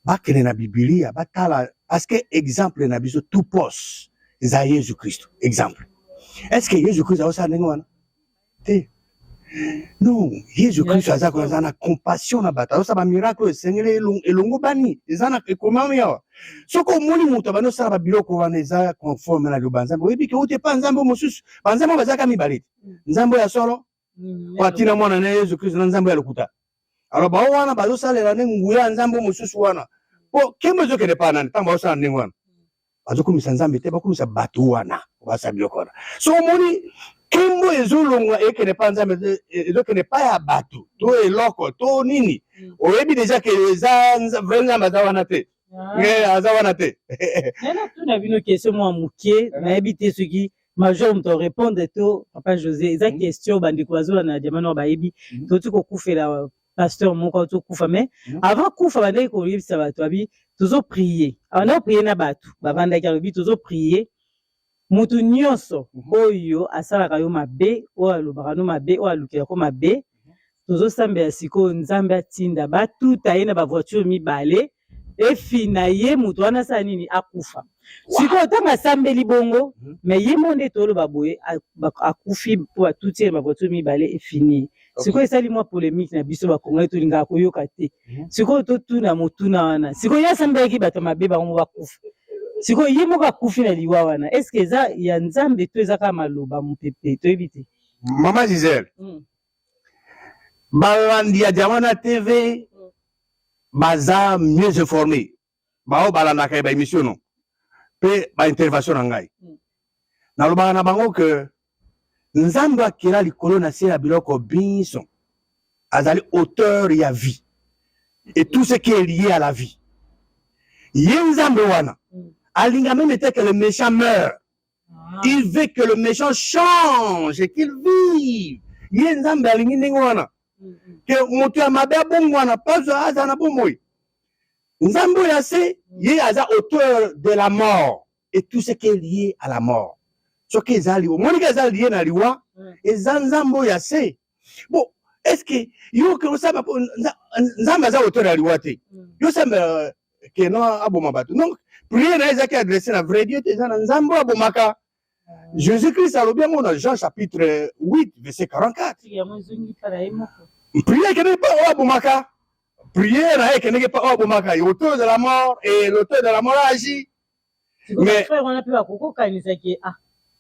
bakene na Biblia batala parce que exemple na biso tout pos za Jésus Christ exemple est-ce que Jésus Christ a osa ndengwana te. Non, Jésus-Christ a une compassion na bata, ça va miracle le Seigneur elongo bani, ezana comment ya. Soko moni muta bano sala biloko wana eza conforme na lobanzambo. Webi ke ote pa nzambo mosusu, banzambo bazaka mibalite. Nzambo ya solo, watina mwana na Jésus-Christ na nzambo ya lokuta. Alors ba wana bazo sala na nguya nzambo mosusu wana. Po kembo zo kene pa nani, tamba osala ndengwana. Bazo kumisa nzambe te ba kumisa batu wana, ba sa biloko wana. So moni Kimbo ezulunga ekene panzambe ezokene pa ya batu to eloko to nini oyebi deja ke ezanza venga mazawana te azawana te nana tuna bino question mo mukie na ebite soki major moto répondre to papa José eza question bandi kwazola na diamano bayibi to tuko kufela pasteur moko to kufa mais avant kufa bandaki ko yebisa bato abi tozo prier avant prier na bato bavandaki alobi tozo prier mutu nyonso oyo asalaka yo mabe oyo alobaka no mabe oyo alukelako mabe tozosambela sikoyo nzambe atinda batuta ye na bavoiture mibale efina ye mutu wana asala nini akufa sikoyo ntango asambeli bongo me ye mo nde toloba boye akufi mpo batuti ye na bavoiture mibale efini sikoyo esali mwa polémique na biso bakongoli tolingaka koyoka te sikoyo totuna motuna wana sikoyo ye asambelaki bato mabe bango bakufa sikoyo ye moko akufi na liwa wana eske eza ya nzambe to eza kaka maloba mopepe toyebi te Maman Gisèle, balandi ya Diamana TV, baza mieux informé. Bao balanda kaya ba émission non. Pe ba intervention na ngai. Na lobaka na bango que nzambe akela likolo na se ya biloko biso. Azali auteur ya vie. Et tout ce qui est lié à la vie. Ye nzambe wana. Alinga même était que le méchant meurt. Il veut que le méchant change et qu'il vive. Ye nzambe alingi ndenge wana. Que moto ya mabe bongo wana pazo aza na bomoi. Nzambe ya se ye aza auteur de la mort et tout ce qui est lié à la mort. Ce qui est lié, monika est lié na liwa et nzambe ya se. Bon, est-ce que yo que ça va nzambe aza auteur ya liwa te. Yo semble que non aboma bato. Donc prière na ezaki adressé na vrai Dieu te za nzambe abomaka. Jésus-Christ a bien dans Jean chapitre 8 verset 44. Prière qui n'est pas abomaka. Prière qui n'est pas abomaka. L'auteur de la mort et l'auteur de la mort agit. Mais frère on a pu bakoko kanisa ki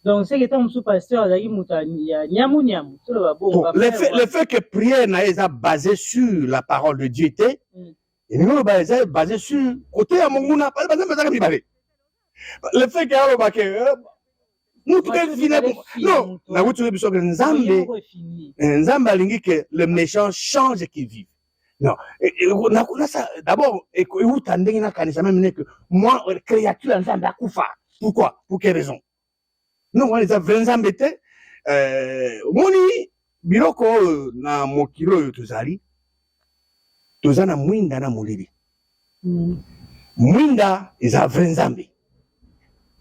donc c'est que tant sous pasteur azaki mutani ya nyamu nyamu to ba bon le fait que prière na eza basé sur la parole de Dieu te et nous ba eza basé sur côté ya monguna pas basé bazaka mibale. Le fait que alo ba ke non na wutu biso que nzambe alingi que le méchant change et qu'il vive. Non, d'abord, que moi, créature, nzambe akufa. Pourquoi? Pour quelle raison? Non, on les a 20 ans bêtés. Moni, biloko na mokilo yo tozali. Tozana mwinda na molili. Mwinda, ils a 20 ans.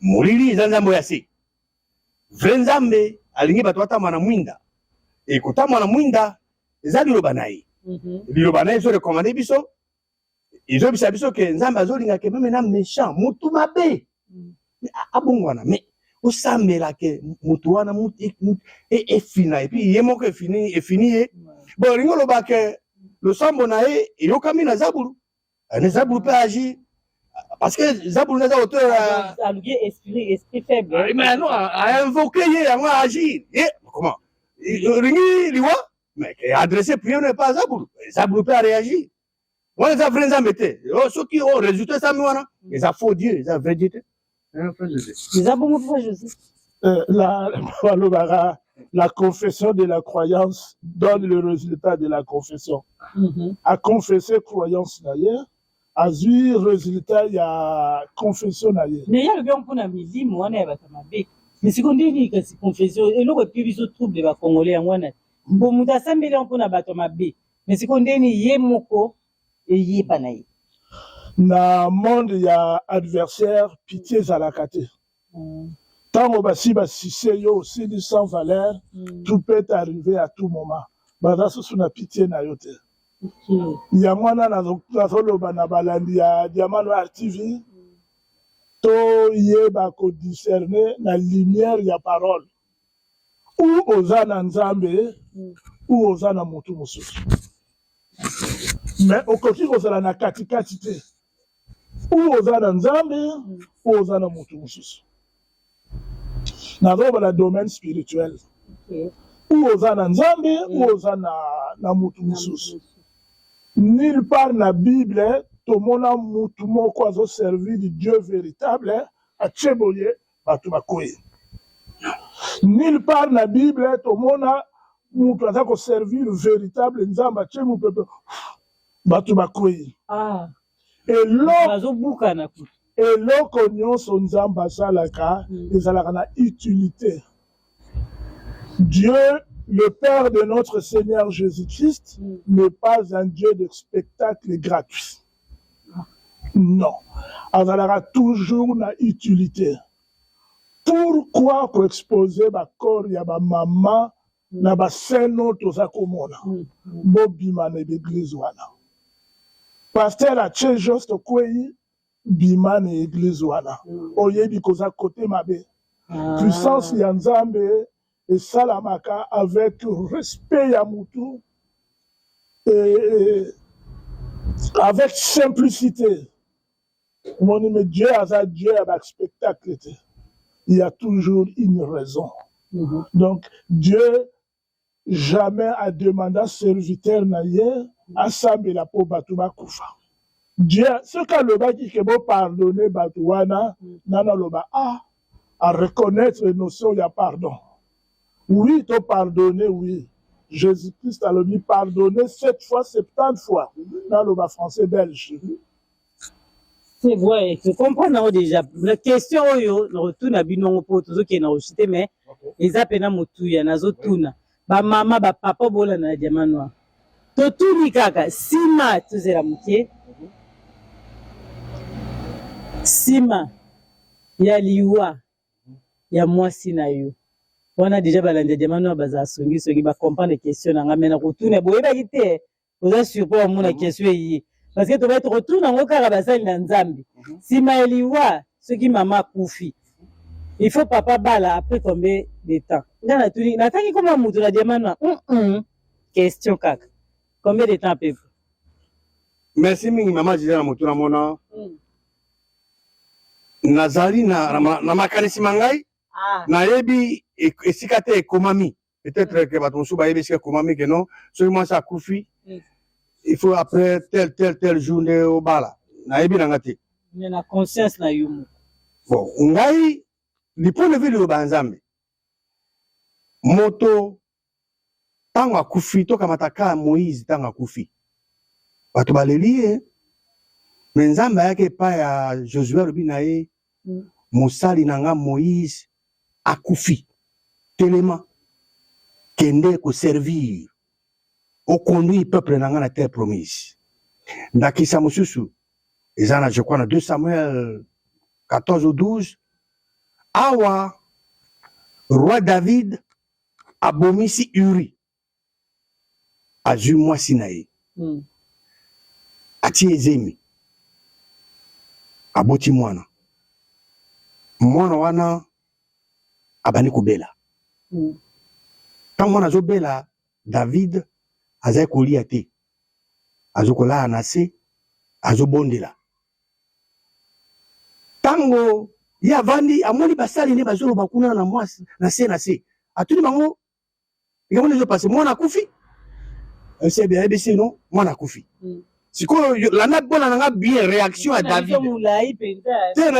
Molili, ils ont yasi. 20 ans, alingi batuata mana mwinda. Et kota mana mwinda, ils ont liloba naï. Liloba na ezo recommandé biso izo bisa biso ke nzambe azolinga ke meme na méchant mutu mabe abongwana mais osambela ke mutu wana et fina et puis yemoko e fini bon lingo loba ke le sambo na e yokami na zabulu ne zabulu peut agir parce que zabulu na za auteur a esprit faible mais non a invoqué ye yango agir comment ringi liwa mais adresser prière n'est pas Zaboulou. Zaboulou peut réagir. On les a vraiment embêtés. Ceux qui ont résulté ça, ils ont faux Dieu, ils ont vrai Dieu. Ils ont bon frère José. La confession de la croyance donne le résultat de la confession. À confesser croyance d'ailleurs, à jouir résultat il y a confession d'ailleurs. Mais il y a le bien pour la musique, moi on est avec ma bé. Mais si on dit que c'est confession, et là on peut vivre trouble de la Congolais en moi. Bon muta sambeli mpona bato mabe mais sikondeni ye moko et ye panayi na monde ya adversaire pitié zalaka te tango basi basise yo aussi sans valeur tout peut arriver à tout moment baza susu na pitié na yo te ya mwana nazoloba na balandi ya Diamanoir TV to yeba ko discerner la lumière ya parole ou ozana nzambe ou ozana mutu mosusu mais okoki kozala na katikati te ou ozana nzambe ou ozana mutu mosusu nazoba na domaine spirituel ou ozana nzambe ou ozana na mutu mosusu nulle part na Bible tomona mutu moko azoservir du Dieu véritable atie boye bato bakoye. Nulle part na Bible tomona mutu aza ko servir véritable nzamba che mu pepe batu bakoyi eloko nyonso nzamba asalaka ezalaka na utilité Dieu, le Père de notre Seigneur Jésus-Christ, n'est pas un Dieu de spectacle gratuit. Non. Il y aura toujours une utilité. Pourquoi pour exposer le corps de ma maman na ba seno toza komona bobima na l'église wana pasteur a tche juste kwei bima na l'église wana oyebi koza côté mabe puissance ya Nzambe et salamaka avec respect ya mutu et avec simplicité. Mon Dieu a Dieu a un spectacle. Il y a toujours une raison. Donc, Dieu jamais a demandé à serviteur naïe à samer la peau batouba koufa. Dieu, ce qu'a le bas qui peut pardonner batouana, nana loba à reconnaître les notions, il y a pardon. Oui, tu pardonné, oui. Jésus-Christ a le mis pardonner 7 fois, 70 fois. Dans le bas français belge. C'est vrai, je comprends déjà. La question, retourne à binongo pour tous ceux qui n'ont pas mais les appels à Moutouya, Nazotuna, ba maman, ba papa, bola na diamanoa. Totuni kaka, sima, tu sais la moitié. Sima, ya liwa, ya mwasi na yo. On a déjà balandé diamanoa, baza songi, songi, ba comprendre les questions, n'a ramène retourne, boye ba gité, vous avez surpris mon la question yi. Parce que tu vas être retourné dans le carabasal dans Nzambi. Si Maëliwa, ce qui m'a koufi, il faut papa bala après combien de temps? N'attends comment moutou la diamant. Question kaka. Combien de temps peut? Merci mingi maman disait na moutou na mona. Nazali na makanisi mangai. Na yebi esikate ekomami. Peut-être que batonsu ba yebi ekomami que non. Ce moi ça koufi. Il faut après telle journée au bala. Na yebi nangati. Mais la conscience na yumu. Bon, ngai li point de vue de banzambe. Moto tango akufi to kamataka Moïse tango akufi. Bato balelié. Mais nzamba yake pa ya Josué rubinae mosali nanga Moïse akufi. Tellement kende ko servir. Au conduit peuple dans la terre promise. Ndakisa mususu, ezana je crois dans 2 Samuel 14 ou 12, awa roi David abomisi Uri. Azu moi sinae. Ati ezemi. Aboti mwana. Mwana wana abani kubela. Tant mwana zo bela David aza kolia te azokola anase azobondela tango ya vandi amoni basali ne bazolo bakuna na mwasi na se atuli bango ikamone zo passer mwana kufi c'est bien ebisi non mwana kufi siko la na bona nga bien réaction à David te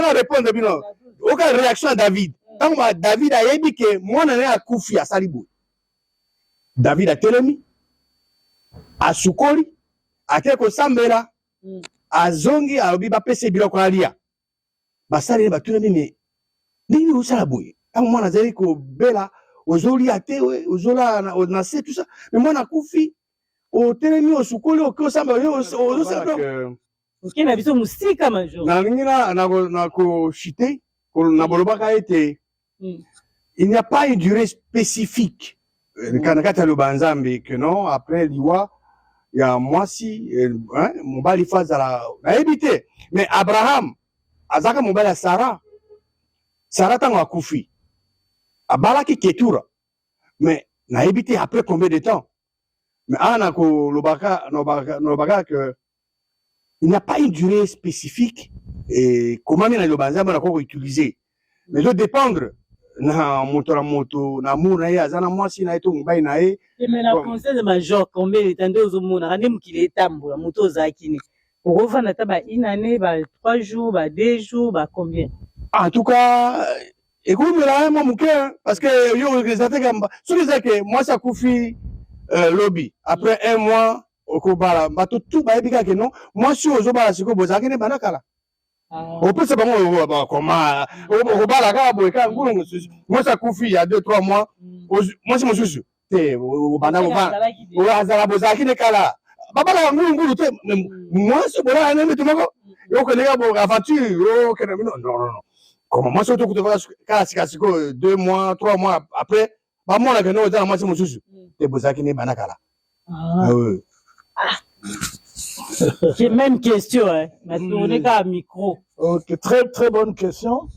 na répondre bino aucune réaction à David tango David a yebi ke mwana ne akufi asali bo David a telemi, a sukoli, a teko sambela, a zongi, a obi ba pese biloko alia. Basali ba tuna nini nini usala boye. Tango mwana zeli ko bela, ozoli ate we, ozola na se tout ça. Mais mwana kufi, o telemi o sukoli o ko samba yo ozosala. OK na biso musika manjo. Na ngina na ko chité, ko na bolobaka ete. Il n'y a pas une durée spécifique. Kanakata le banzambe que non après liwa ya mwasi mobali fazala na ebité mais Abraham azaka mobali Sarah tango akufi abalaki ketura mais na ebité après combien de temps mais ana ko lobaka que il n'y a pas une durée spécifique et comment na le banzambe na ko utiliser mais doit dépendre na moto na muna ya zana mwasi na eto mbai na e mais la conseil major combien de temps dozo muna kandi mukile etambola moto zakini ova na taba inane ba 3 jours ba 2 jours ba combien en tout cas écoute là moi muke parce que yo représenter kamba so disait que moi ça kufi lobby après 1 mois okobala bato tout ba ebika que non moi si ozo bala siko bozakene banakala Au plus, c'est pas moi, comment, au bas, la gare, moi, ça confie il y a 2-3 mois. Moi, c'est mon chouchou. Au bana, au hasard, au hasard, qui n'est qu'à là. Papa, là, moi, c'est bon, là, mais tout le monde, yo, connaît pas, aventure, yo, non. Comment, moi, surtout, que tu vas, 2 mois, 3 mois après, bah, moi, là, que nous, moi, c'est mon chouchou. T'es beau, ça, qui n'est pas là. Ah, oui. C'est même question, hein. Maintenant, on est qu'à micro. Ok, très très bonne question.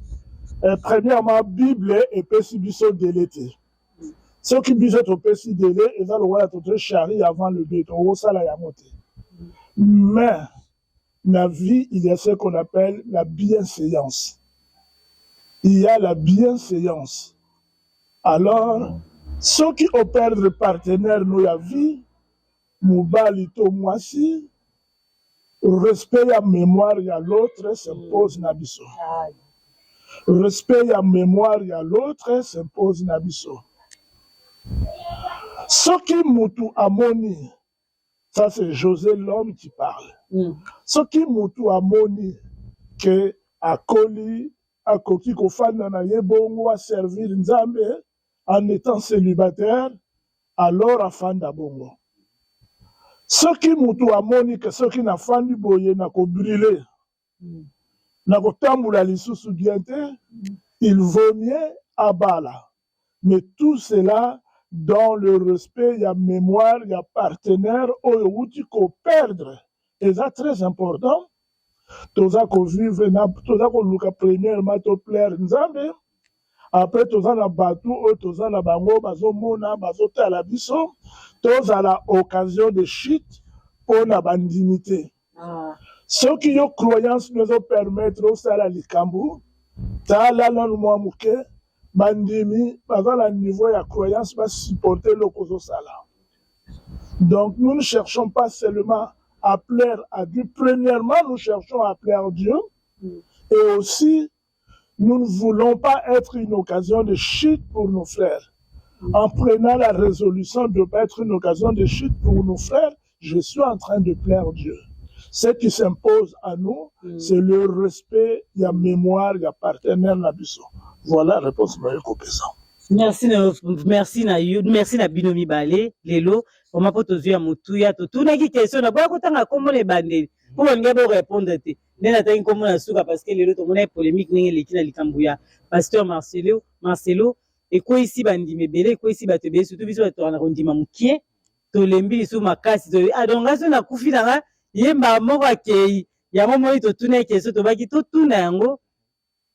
Premièrement, Bible et Pessibiso délété. Ceux qui disent au Pessi délé, ils ont le droit d'être charri avant le béton, ça là, il y a monté. Mais, dans la vie, il y a ce qu'on appelle la bienséance. Il y a la bienséance. Alors, ceux qui opèrent de partenaires dans la vie, Moubalito Moissi, respect à mémoire à l'autre s'impose Nabiso. Respect à mémoire à l'autre s'impose Nabiso. Ce qui Moutou Amoni, ça c'est José l'homme qui parle. Ce qui Moutou Amoni, que Akoli, Akoki Kofana na Yebongo a servir Nzambe en étant célibataire, alors afin d'abongo. Ce qui Moutou Amoni, que ce qui n'a fandi boye n'a ko brûlé, n'a ko tamboula lisusu biente, il vaut mieux abala. Mais tout cela, dans le respect, il y a mémoire, il y a partenaire, où tu peux perdre. Et ça, très important. Tout ça qu'on vive, tout ça qu'on loue premièrement, tout plaire, Nzambe. Après, tout ça, na batou, tout ça, na bango, bazo mona, bazo talabiso. Tout ça, la occasion de chute pour la bandinité. Ceux qui ont croyance nous ont permettre au sala likambu, ta la non moi mouke, bandimi, avant le niveau de la croyance va supporter le cause sala. Donc nous ne cherchons pas seulement à plaire à Dieu. Premièrement, nous cherchons à plaire à Dieu. Et aussi, nous ne voulons pas être une occasion de chute pour nos frères. En prenant la résolution de ne pas être une occasion de chute pour nos frères, je suis en train de plaire à Dieu. Ce qui s'impose à nous, c'est le respect, il y a mémoire, il y a partenaire, l'abisso. Voilà la réponse de Merci na binomi balé, lelo, on m'a potozu ya mutuya, tout na ki question na boya kotanga komo le bandeli. Pour on ngabo répondre te. Nena ta komo na suka parce que lelo to mona polémique ningi lekina likambuya. Pasteur Marcelo, et quoi ici bandime belé, quoi ici bato belé, surtout biso to na rondima mukie, to lembi su makasi to adonga so na kufi na yemba moko akei. Ya momo to tuna question to baki to tuna yango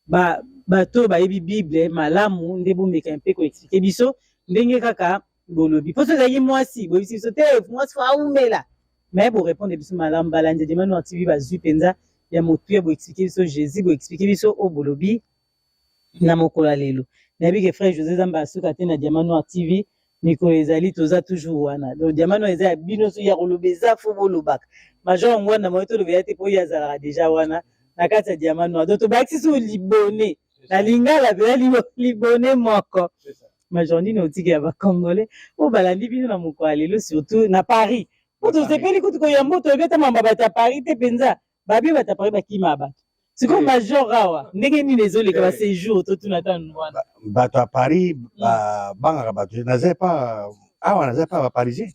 ba bato bayebi Bible malamu nde bomeka mpe ko expliquer biso ndenge kaka bolobi poso zaki mwasi bo biso te mwasi fa umela mais bo répondre biso malamu balanje de manu activi bazui penza ya motu ya bo expliquer biso Jésus bo expliquer biso o bolobi na mokola lelo na bi ke frère José Zamba suka te na diamano activi miko ezali toza toujours wana donc diamano ezali bino so ya kolobeza fo bolobaka major ngwana moto lo veyate po ya zala déjà wana na kati ya diamano donc to baxi so libone la lingala bela libone moko majorni no tiki ya ba congolais o balandi bino na moko lelo surtout na Paris pour to sepeli kutu ko yambo to beta mamba bata Paris te penza babi bata Paris bakima ba siko major rawa ndenge ni nezole ka ba séjour to tunata nwana bata Paris banga bato nazé pas ba parisien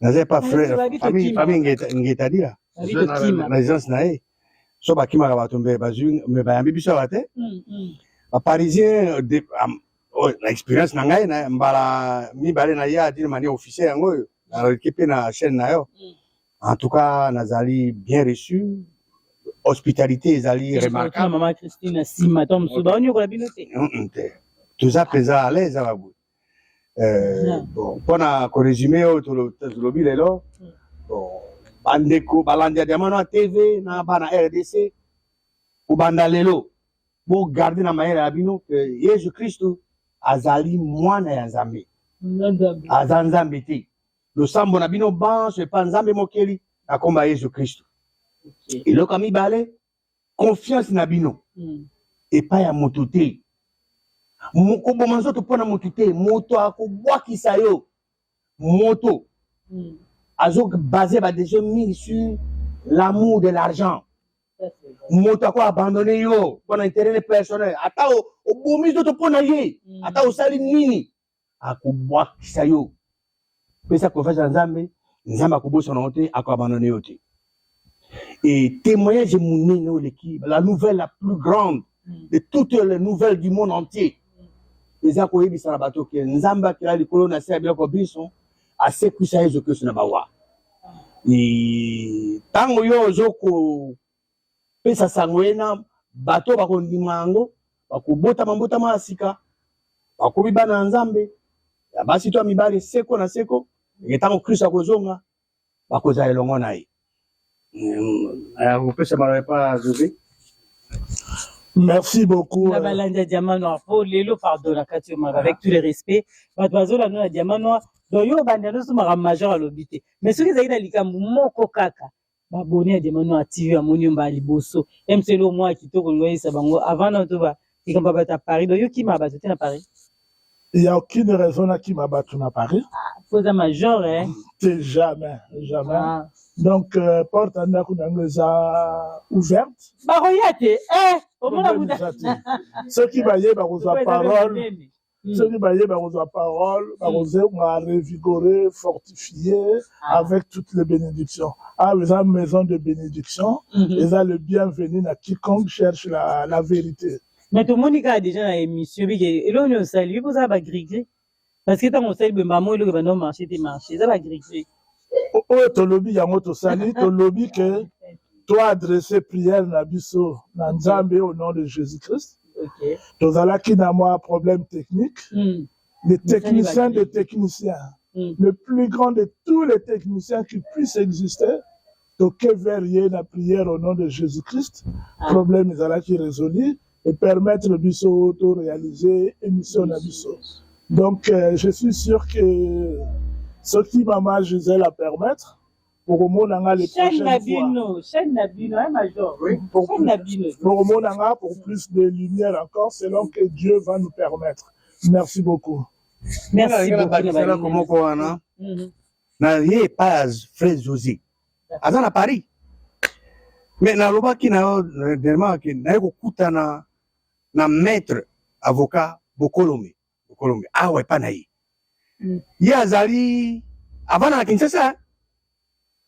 nazé pas frère famille ngeta dia résidence nae so bakima bato mbe bazui me bayambi biso bate ba parisien la expérience na ngai na mbala mibale na ya d'une manière officielle yango na récupérer na chaîne na yo en tout cas nazali bien reçu hospitalité ezali remarquable maman Christine Sima tom suba onyo ko la binote tout ça présent à l'aise ababu bon pona ko résumer au to lobi lelo bon bandeko balandi diamano à TV na bana RDC ou banda lelo bo garder na mayele ya bino que Jésus Christ azali mwana ya Nzambe azanzambe te le sambo na bino ban c'est pas Nzambe mokeli akomba Jésus Christ et le kami balé confiance na bino et pas ya moto te moko bomanzo to pona moto te moto akobwakisa yo moto azo basé ba déjà mis sur l'amour de l'argent moto ako abandonné yo pour intérêt personnel ata obomi to pona ye ata osali nini akubwakisa yo pesa confiance na Nzambe Nzambe akobosana yo te akoabandonné yo te. Et témoignage monene l'équipe la nouvelle la plus grande de toutes les nouvelles du monde entier eza koyebisa na bato ke Nzambe akela likolo na se ya biloko biso asekwisa Yesu Kristo na bawa. Tango yo ozoko pesa sango na bato bakondima yango bakobota mambotama ya sika bakobi bana na Nzambe ya basi to mibali seko na seko ntango Kristo akozonga bakozala elongo na ye. Pesa maloba pa José. Merci beaucoup. La balanda Diamant Noir. Pour Lélo, pardon, la Katioma, avec tous les respects. Bateau la noix Diamant Noir. Donc, yo, bandano, sous ma majeur à l'obité. Mais ce qui est dans l'ikam, moko kaka. Abonné à Diamant Noir, TV, à Monium, à Liboso. MCLO, moi, qui tourne, loyer, sabango. Avant, non, tu vas. Et quand papa à Paris. Donc, yo, qui m'a battu à Paris? Il n'y a aucune raison à qui m'a battu à Paris. Pose à major, hein? C'est jamais. Ah. Donc, porte à Nakunanga ouverte. Baroyate, ceux qui baillent, bah, reçoivent parole. Ceux qui baillent, bah, reçoivent parole. Bah, on va revigorer, fortifier avec toutes les bénédictions. Ah, vous avez une maison de bénédiction. Vous avez le bienvenu à quiconque cherche la vérité. Mais tout le monde a déjà une émission. Et là, on est au salut, vous avez gris-gris. Parce que quand on sait que maman, il va marcher, des marchés. Ça va gris-gris. Oh, ton lobby, il y a un sali, ton lobby que toi adresser prière na biso, na Nzambe au nom de Jésus-Christ. Okay. Tous là qui n'a moi problème technique. Les techniciens des techniciens. Le plus grand de tous les techniciens qui puissent exister. Donc, verrier la prière au nom de Jésus-Christ. Problème est là qui résolu et permettre le biso auto-réaliser émission na biso. Donc, je suis sûr que ce qui maman Gisèle à permettre pour au monde les prochaines fois. Chaîne Nabino, hein, major. Oui, pour au monde pour plus de lumière encore, selon que Dieu va nous permettre. Merci beaucoup. Merci beaucoup. Na ye pas frère José. Azana Paris. Mais na loba ki na dernièrement ki na ko kutana na maître avocat Bokolomé. Ah ouais pas na ye. Yazali avant na Kinshasa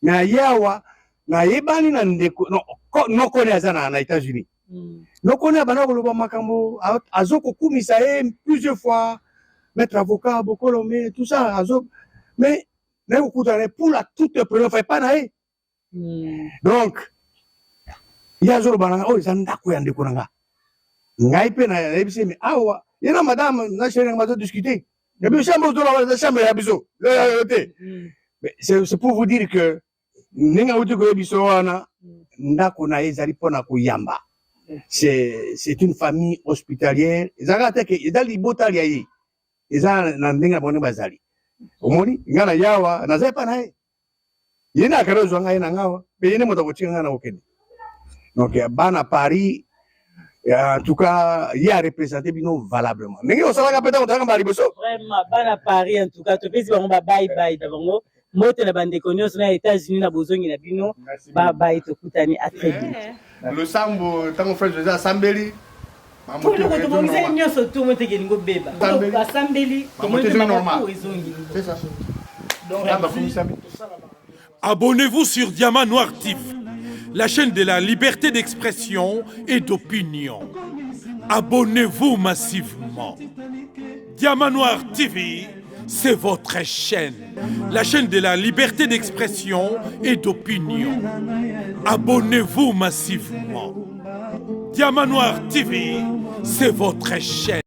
na yawa na yebani na ndeko no kone azana na États-Unis no kone bana koloba makambo azoko kumisa plusieurs fois maître avocat Bokolomé tout ça mais na kokutana pour la toute première fois pas na ye donc yazolo bana oh zanda ko ya ndeko nanga ngai pe na yebise mais awa yena madame na chérie on va discuter. C'est pour vous dire que c'est une famille hospitalière. Donc, à Paris, en tout cas, il a représenté Bino valablement. Mais on s'en va vraiment, à Paris, en tout cas, tu peux dire bye bye d'abord. Moi, tu as des connus aux États-Unis, na besoin de Bino. Bye bye, tu coutani à très vite. Le sambo, tant qu'on fait José Sambeli. Pour le coup, tu me disais, nous sommes tous les gens qui sont Sambeli. C'est ça. Abonnez-vous sur Diamant Noir TV, la chaîne de la liberté d'expression et d'opinion. Abonnez-vous massivement. Diamant Noir TV, c'est votre chaîne, la chaîne de la liberté d'expression et d'opinion. Abonnez-vous massivement. Diamant Noir TV, c'est votre chaîne.